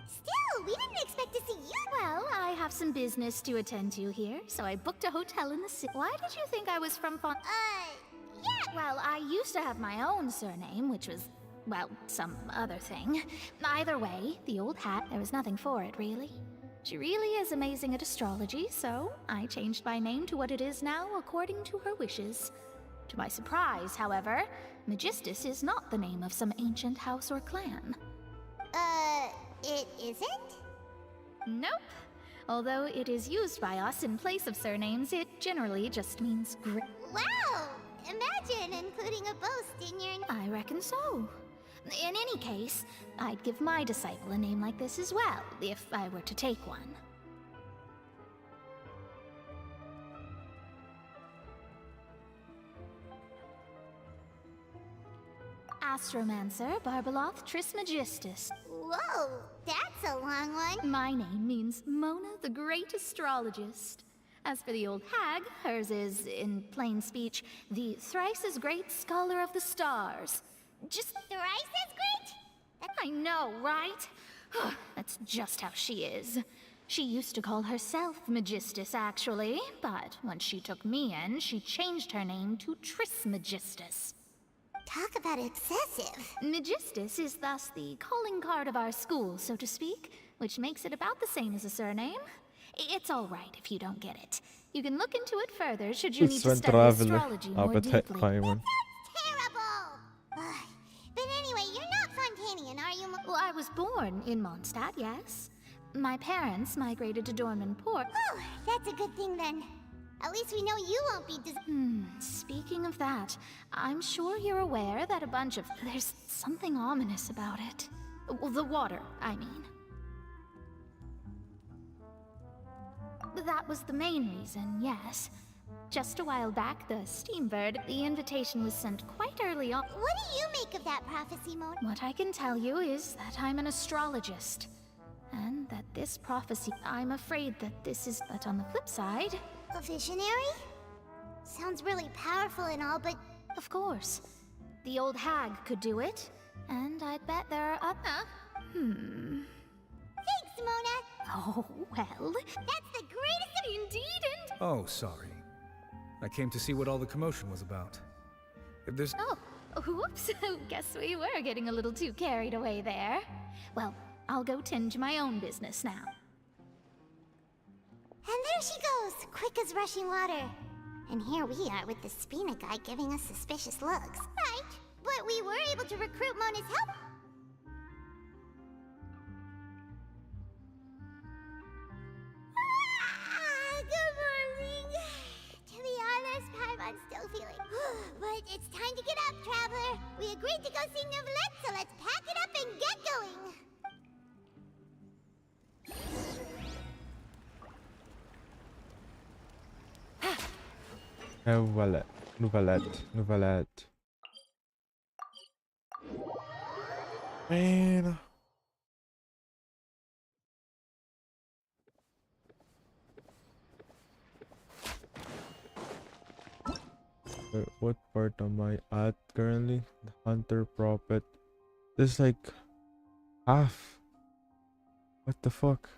Still, we didn't expect to see you. Well, I have some business to attend to here, so I booked a hotel in the city. Why did you think I was from Fontaine? Yeah. Well, I used to have my own surname, which was, well, some other thing. Either way, the old hat, there was nothing for it, really. She really is amazing at astrology, so I changed my name to what it is now according to her wishes. To my surprise, however, Magistus is not the name of some ancient house or clan. It isn't? Nope. Although it is used by us in place of surnames, it generally just means great. Wow! Imagine including a boast in your... I reckon so. In any case, I'd give my disciple a name like this as well, if I were to take one. Astromancer Barbeloth Trismegistus. Whoa, that's a long one. My name means Mona the Great Astrologist. As for the old hag, hers is, in plain speech, the thrice as great Scholar of the Stars. Just Thrice as great? I know, right? That's just how she is. She used to call herself Magistus, actually, but once she took me in, she changed her name to Trismegistus. Talk about excessive. Magistus is thus the calling card of our school, so to speak, which makes it about the same as a surname. It's all right if you don't get it. You can look into it further should you need to study astrology more deeply. Terrible! But anyway, you're not Fontainian, are you? Well, I was born in Mondstadt, yes. My parents migrated to Dorman Port. Oh, that's a good thing then. At least we know you won't be Speaking of that, I'm sure you're aware that a bunch of... There's something ominous about it. Well, the water, I mean. That was the main reason, yes. Just a while back, the Steambird, the invitation was sent quite early on. What do you make of that prophecy, Mona? What I can tell you is that I'm an astrologist. And that this prophecy, I'm afraid that this is... But on the flip side... A visionary? Sounds really powerful and all, but... Of course. The old hag could do it. And I'd bet there are other... Thanks, Mona! Oh, well... That's the greatest... Indeed, and... Oh, sorry. I came to see what all the commotion was about. If there's... Oh, whoops. Guess we were getting a little too carried away there. Well, I'll go tend to my own business now. And there she goes, quick as rushing water. And here we are with the Spina guy giving us suspicious looks. Right, but we were able to recruit Mona's help. Good morning. To be honest, Paimon's still feeling. But it's time to get up, traveler. We agreed to go see Neuvillette, so let's pack it up and get going. Nouvellette. Man. What part am I at currently? The Hunter Prophet. This is like half. What the fuck?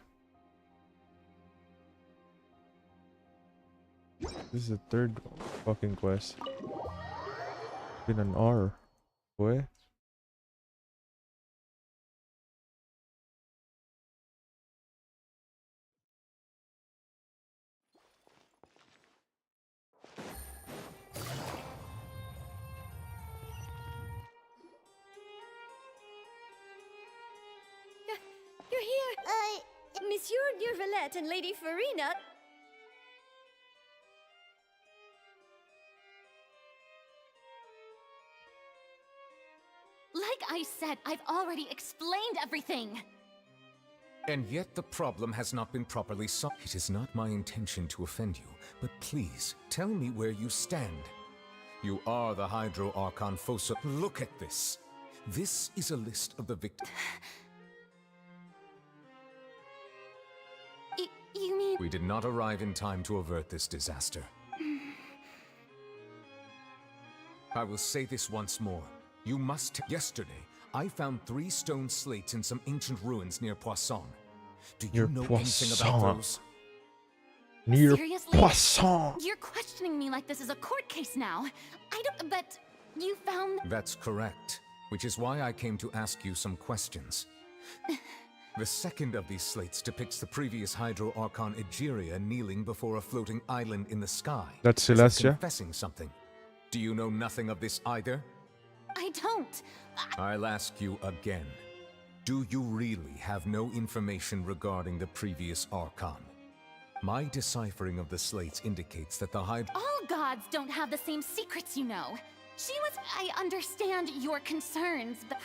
This is the third fucking quest. Been an hour. Boy. You're here! Monsieur Neuvillette and Lady Farina... Like I said, I've already explained everything! And yet the problem has not been properly solved. It is not my intention to offend you, but please, tell me where you stand. You are the Hydro Archon Fossa. Look at this. This is a list of the victims. You mean... We did not arrive in time to avert this disaster. I will say this once more. You must... Yesterday, I found 3 stone slates in some ancient ruins near Poisson. Do you know anything about those? Near Seriously? Poisson! You're questioning me like this is a court case now. I don't... But... You found... That's correct. Which is why I came to ask you some questions. The second of these slates depicts the previous Hydro Archon Egeria kneeling before a floating island in the sky. That's as if Celestia? confessing something. Do you know nothing of this either? I don't. I'll ask you again. Do you really have no information regarding the previous Archon? My deciphering of the slates indicates that the Hydro... All gods don't have the same secrets, you know. She was... I understand your concerns, but...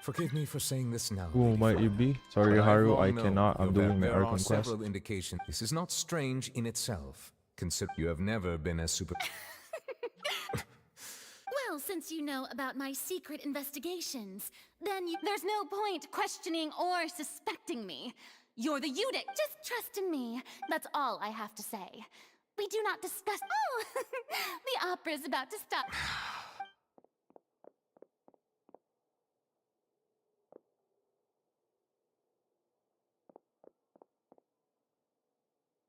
Forgive me for saying this now. Who might you be? Sorry, But I Haru, long I known cannot. I'm that doing my there Archon are quest. several indications. This is not strange in itself. Consider you have never been as super... Well, since you know about my secret investigations, then there's no point questioning or suspecting me. You're the Udic. Just trust in me. That's all I have to say. We do not discuss— Oh! The opera's about to stop.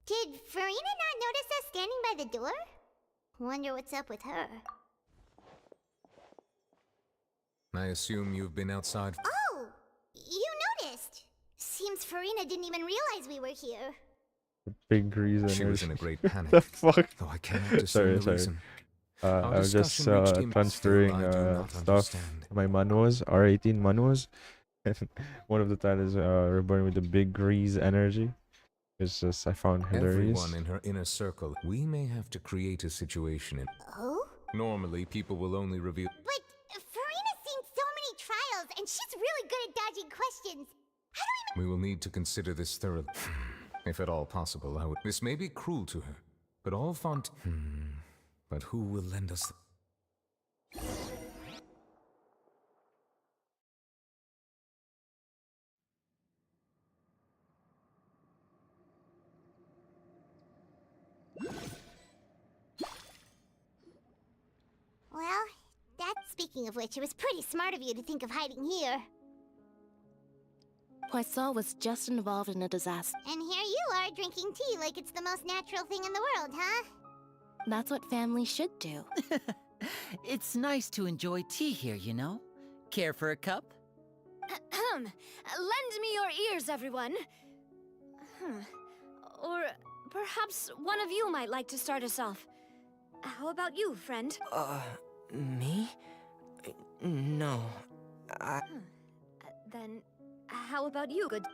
Did Farina not notice us standing by the door? Wonder what's up with her. I assume you've been outside. Oh! You noticed! Seems Farina didn't even realize we were here. Big reason. She was in a great panic. The fuck? Though I cannot discern the reason. I was just discussion reached him. transferring Still, I do not stuff. understand. My manuals, R18 manuals. And one of the titles reborn with the big grease energy. It's just I found hilarious. Everyone in her inner circle. We may have to create a situation in. Oh? Normally, people will only reveal. But Farina's seen so many trials, and she's really good at dodging questions. How do We will need to consider this thoroughly. If at all possible, I would. This may be cruel to her, but all But who will lend us? Well, speaking of which, it was pretty smart of you to think of hiding here. Poisson was just involved in a disaster. And here you are drinking tea like it's the most natural thing in the world, huh? That's what families should do. It's nice to enjoy tea here, you know? Care for a cup? Lend me your ears, everyone. Or perhaps one of you might like to start us off. How about you, friend? Me? No. Then, how about you, good?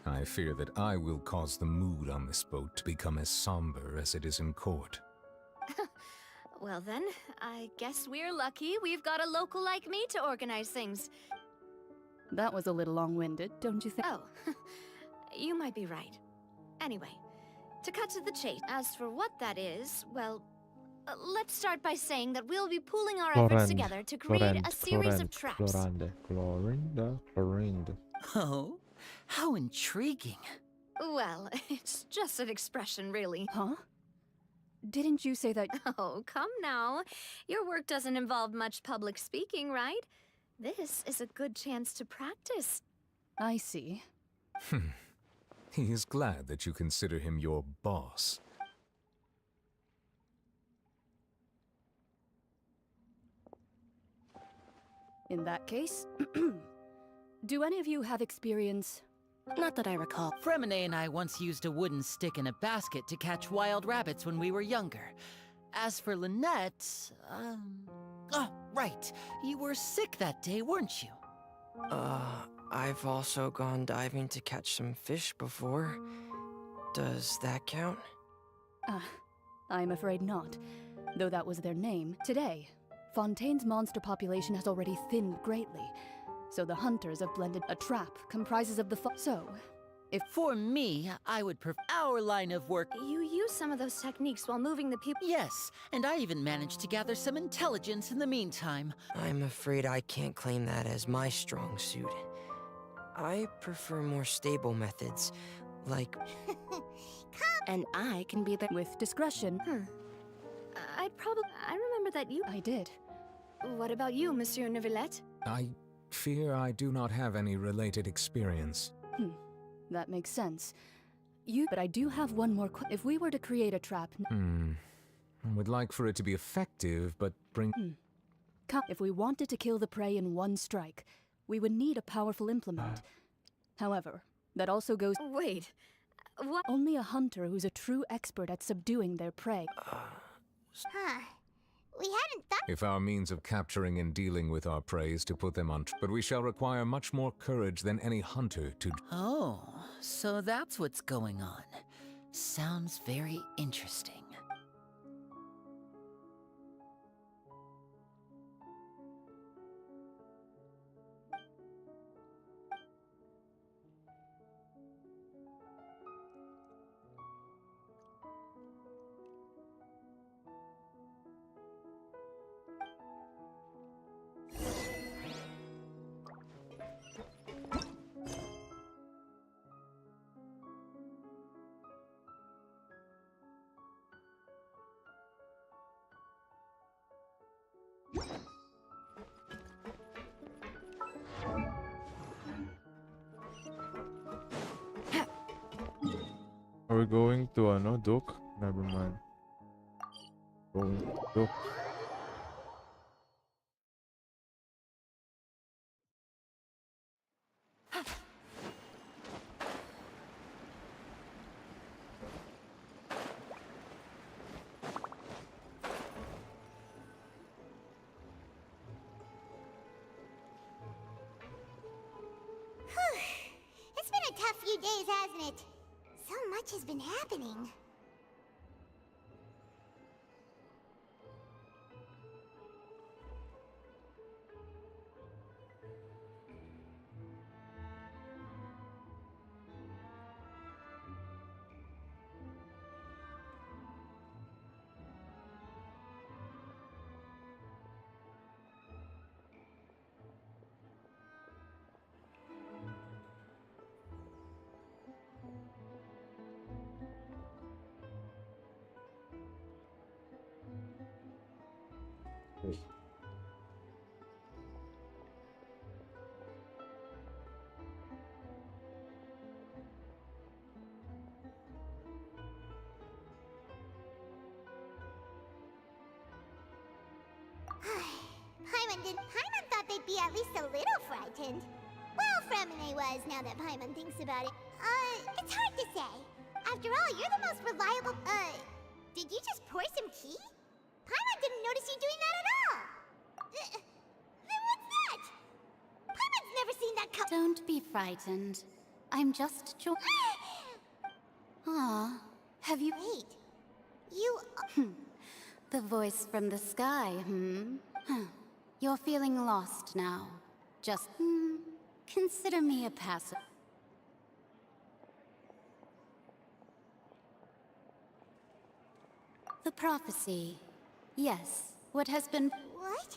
I fear that I will cause the mood on this boat to become as somber as it is in court. Well then, I guess we're lucky we've got a local like me to organize things. That was a little long-winded, don't you think? Oh, you might be right. Anyway, to cut to the chase, as for what that is, well, let's start by saying that we'll be pooling our efforts together to create a series of traps. Oh, how intriguing. Well, it's just an expression, really. Huh? Didn't you say that? Oh, come now. Your work doesn't involve much public speaking, right? This is a good chance to practice. I see. He is glad that you consider him your boss. In that case, do any of you have experience? Not that I recall. Fremine and I once used a wooden stick in a basket to catch wild rabbits when we were younger. As for Lynette, oh, right. You were sick that day, weren't you? I've also gone diving to catch some fish before. Does that count? I'm afraid not. Though that was their name. Today, Fontaine's monster population has already thinned greatly. So the hunters have blended a trap comprises of the so. If for me, I would prefer our line of work. You use some of those techniques while moving the people. Yes, and I even managed to gather some intelligence in the meantime. I'm afraid I can't claim that as my strong suit. I prefer more stable methods, like... And I can be there with discretion. I remember that you... I did. What about you, Monsieur Neuvillette? I fear I do not have any related experience. That makes sense. But I do have one more if we were to create a trap... I would like for it to be effective, but bring... If we wanted to kill the prey in one strike, we would need a powerful implement. However, that also goes... Wait, what? Only a hunter who's a true expert at subduing their prey. We hadn't thought... If our means of capturing and dealing with our prey is to put them on... But we shall require much more courage than any hunter to... Oh, so that's what's going on. Sounds very interesting. Are we going to no Duke? Never mind. Going to Duke. It's been a tough few days, hasn't it? So much has been happening. Paimon thought they'd be at least a little frightened. Well, Fremine was, now that Paimon thinks about it. It's hard to say. After all, you're the most reliable, did you just pour some tea? Paimon didn't notice you doing that at all. Then what's that? Paimon's never seen that cup. Don't be frightened. I'm just Ah, have you... Wait. You... The voice from the sky, Huh. You're feeling lost now. Just, consider me a passer. The prophecy. Yes, what has been... What?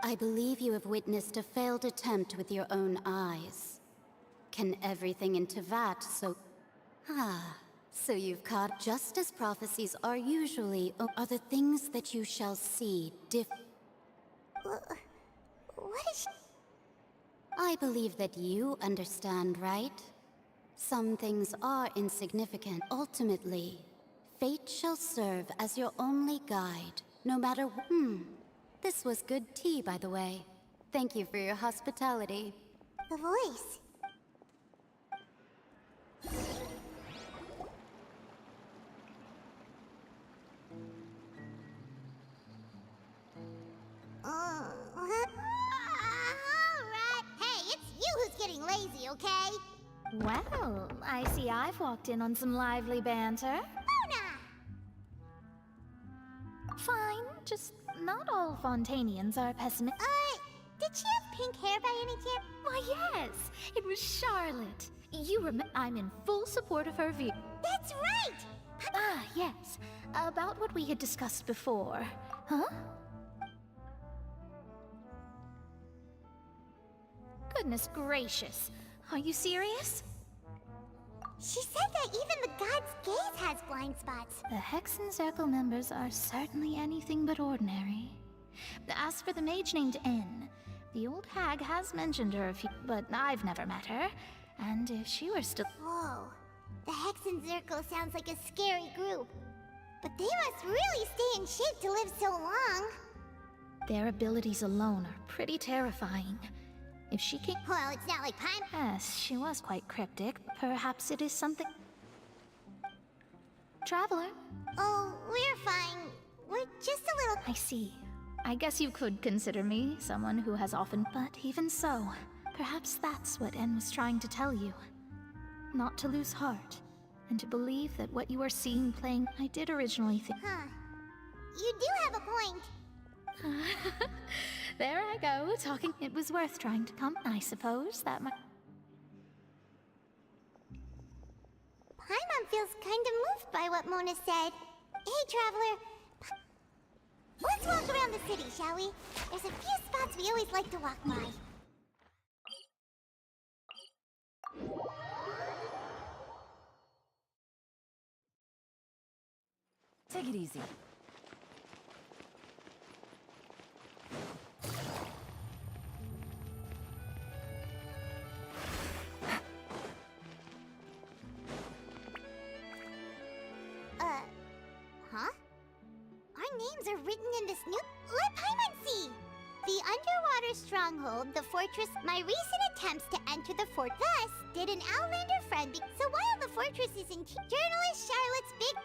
I believe you have witnessed a failed attempt with your own eyes. Can everything in Tevat so you've caught just as prophecies are usually, are the things that you shall see What is she... I believe that you understand, right? Some things are insignificant. Ultimately, fate shall serve as your only guide, no matter This was good tea, by the way. Thank you for your hospitality. The voice. Alright. Hey, it's you who's getting lazy, okay? Well, I see I've walked in on some lively banter. Mona! Fine, just not all Fontainians are pessimistic. Did she have pink hair by any chance? Why, yes, it was Charlotte. I'm in full support of her view. That's right! Yes, about what we had discussed before. Huh? Goodness gracious, are you serious? She said that even the god's gaze has blind spots. The Hexen Circle members are certainly anything but ordinary. As for the mage named N, the old hag has mentioned her a few, but I've never met her. And if she were still... Whoa. The Hexen Circle sounds like a scary group. But they must really stay in shape to live so long. Their abilities alone are pretty terrifying. If she can... Well, it's not like Paimon... Yes, she was quite cryptic. Perhaps it is something... Traveler? Oh, we're fine. We're just a little... I see. I guess you could consider me someone who has often... But even so, perhaps that's what N was trying to tell you. Not to lose heart, and to believe that what you are seeing playing... I did originally think... Huh. You do have a point. There I go, talking. It was worth trying to come, I suppose, that might... Paimon feels kind of moved by what Mona said. Hey, Traveler. Let's walk around the city, shall we? There's a few spots we always like to walk by. Take it easy. things are written in this new... Let Paimon see! The underwater stronghold, the fortress... My recent attempts to enter the fort thus did an Outlander friend so while the fortress is in... Journalist Charlotte's big...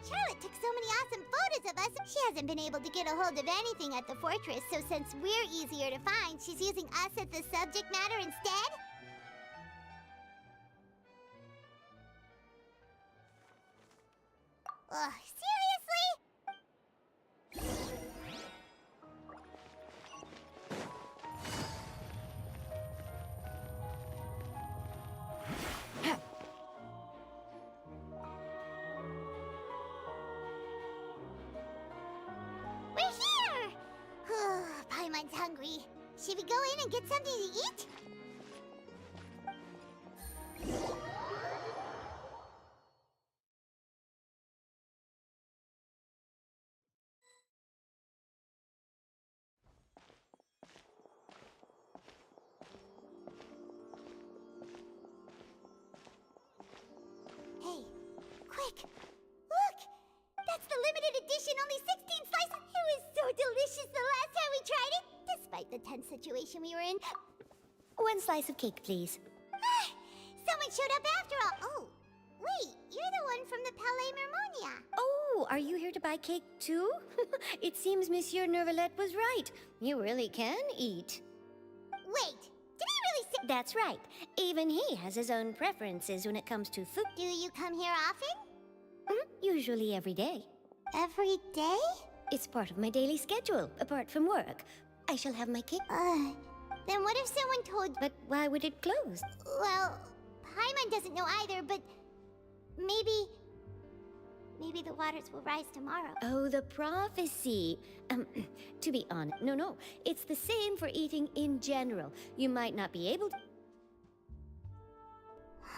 Charlotte took so many awesome photos of us, she hasn't been able to get a hold of anything at the fortress, so since we're easier to find, she's using us as the subject matter instead? Ugh, seriously? We're here! Paimon's hungry. Should we go in and get something to eat? Hey, quick! Look! That's the limited edition, only 16 slices! It was so delicious the last time we tried it, despite the tense situation we were in. 1 slice of cake, please. Someone showed up after all! Oh, wait, you're the one from the Palais Mermonia. Oh, are you here to buy cake too? It seems Monsieur Nervalette was right. You really can eat. Wait, did he really say... That's right. Even he has his own preferences when it comes to food. Do you come here often? Usually every day. Every day? It's part of my daily schedule, apart from work. I shall have my cake. Then what if someone told... But why would it close? Well, Paimon doesn't know either, but... Maybe the waters will rise tomorrow. Oh, the prophecy. To be honest, no. It's the same for eating in general. You might not be able to...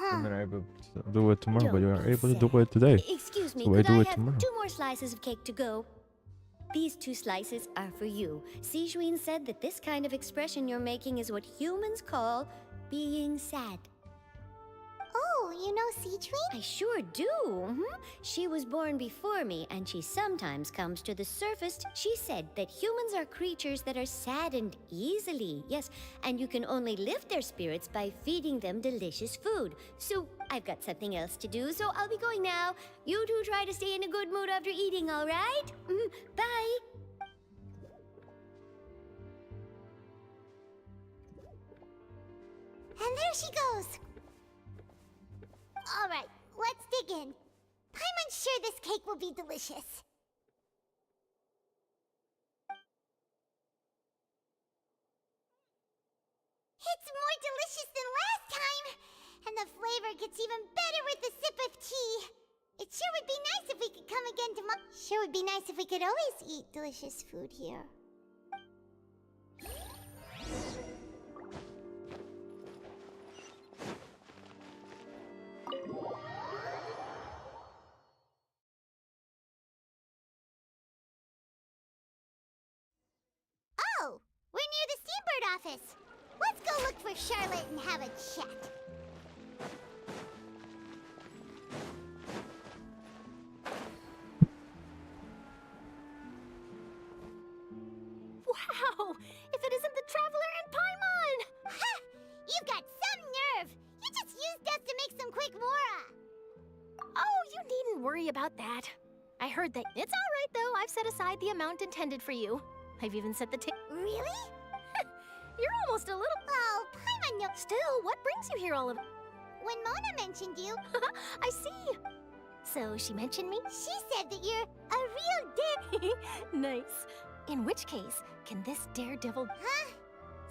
I'm not able to do it tomorrow, but you are Don't able to be do it today. Excuse me, So I could do I it have tomorrow. 2 more slices of cake to go? These 2 slices are for you. Sijuin said that this kind of expression you're making is what humans call being sad. Oh, you know Sijuin? I sure do. She was born before me, and she sometimes comes to the surface. She said that humans are creatures that are saddened easily. Yes, and you can only lift their spirits by feeding them delicious food. So I've got something else to do, so I'll be going now. You two try to stay in a good mood after eating, all right? Bye. And there she goes. All right, let's dig in. Paimon's sure this cake will be delicious. It's more delicious than last time! And the flavor gets even better with a sip of tea. It sure would be nice if we could come again tomorrow. Sure would be nice if we could always eat delicious food here. Oh, we're near the Steambird office. Let's go look for Charlotte and have a chat. Wow! If it isn't the Traveler and Paimon! Ha! You've got some nerve! You just used us to make some quick mora! Oh, you needn't worry about that. I heard that. It's all right, though. I've set aside the amount intended for you. I've even set the Really? You're almost a little... Oh, Paimon, no... Still, what brings you here all of... When Mona mentioned you... I see. So she mentioned me? She said that you're a real dare... Nice. In which case, can this daredevil... Huh?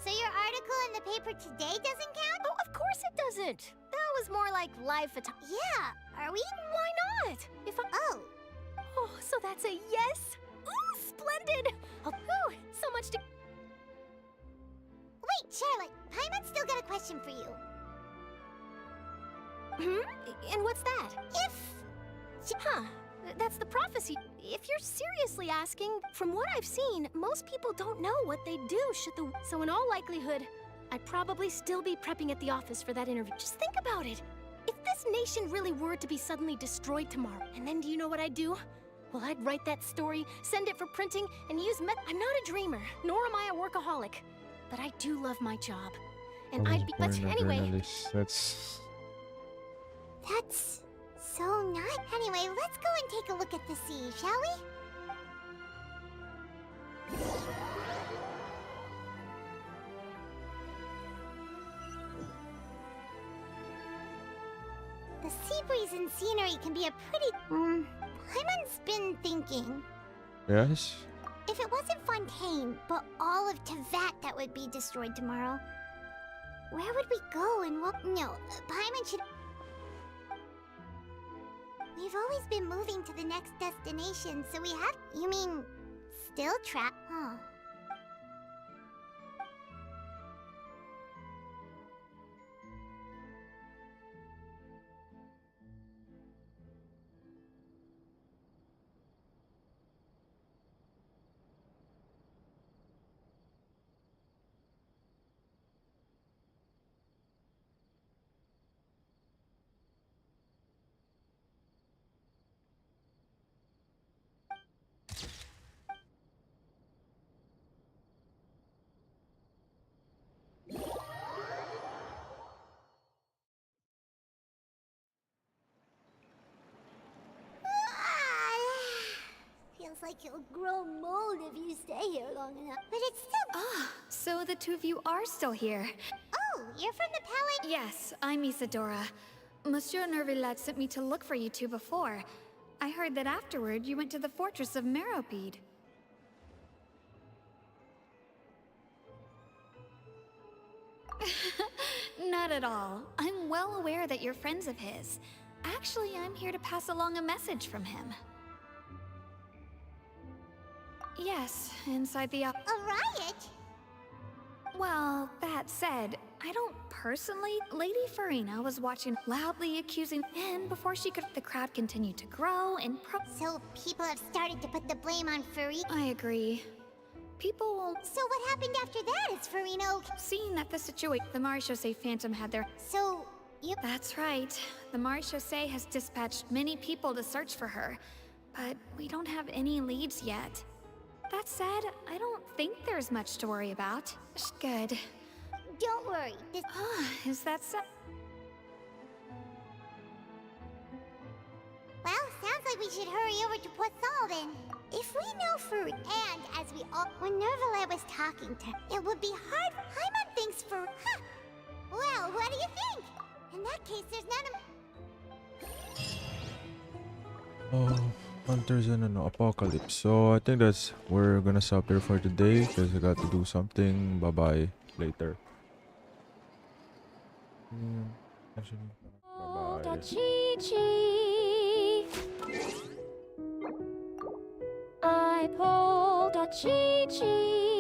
So your article in the paper today doesn't count? Oh, of course it doesn't. That was more like live photography. Yeah, are we? Why not? If I... Oh, so that's a yes? Ooh, splendid! Oh, whew, so much to... Wait, Charlotte, Paimon's still got a question for you. And what's that? If... Huh, that's the prophecy. If you're seriously asking, from what I've seen, most people don't know what they'd do should the... So in all likelihood, I'd probably still be prepping at the office for that interview. Just think about it. If this nation really were to be suddenly destroyed tomorrow, and then do you know what I'd do? Well, I'd write that story, send it for printing, and use I'm not a dreamer, nor am I a workaholic. But I do love my job. And I was I'd be. But born a anyway. journalist. That's so nice. Anyway, let's go and take a look at the sea, shall we? The sea breeze and scenery can be a pretty... Paimon's been thinking. yes. If it wasn't Fontaine, but all of Tevat that would be destroyed tomorrow, where would we go and what? No, Paimon should... We've always been moving to the next destination, so we have... You mean, still trapped? Huh. Feels like you'll grow mold if you stay here long enough. But it's still... So the two of you are still here. Oh, you're from the palace? Yes, I'm Isadora. Monsieur Nervillet sent me to look for you two before. I heard that afterward you went to the fortress of Meropide. Not at all. I'm well aware that you're friends of his. Actually, I'm here to pass along a message from him. Yes, inside the A riot? Well, that said, I don't personally... Lady Farina was watching, loudly accusing, and before she could... The crowd continued to grow and So people have started to put the blame on Farina? I agree. People will... So what happened after that? Is Farina okay? Seeing that the situation... The Marechaussee Phantom had their... So, you... That's right. The Marechaussee has dispatched many people to search for her. But we don't have any leads yet. That said, I don't think there's much to worry about. Good. Don't worry. This... Is that so? Well, sounds like we should hurry over to Poisson then. If we know Farina, and as we all... When Nervillet was talking to her, it would be hard... Paimon thinks for... Huh. Well, what do you think? In that case, there's none of... Oh, Hunters in an apocalypse. So I think that's we're gonna stop here for today because I got to do something. Bye bye later. Actually, bye bye. I pulled a Chi-Chi.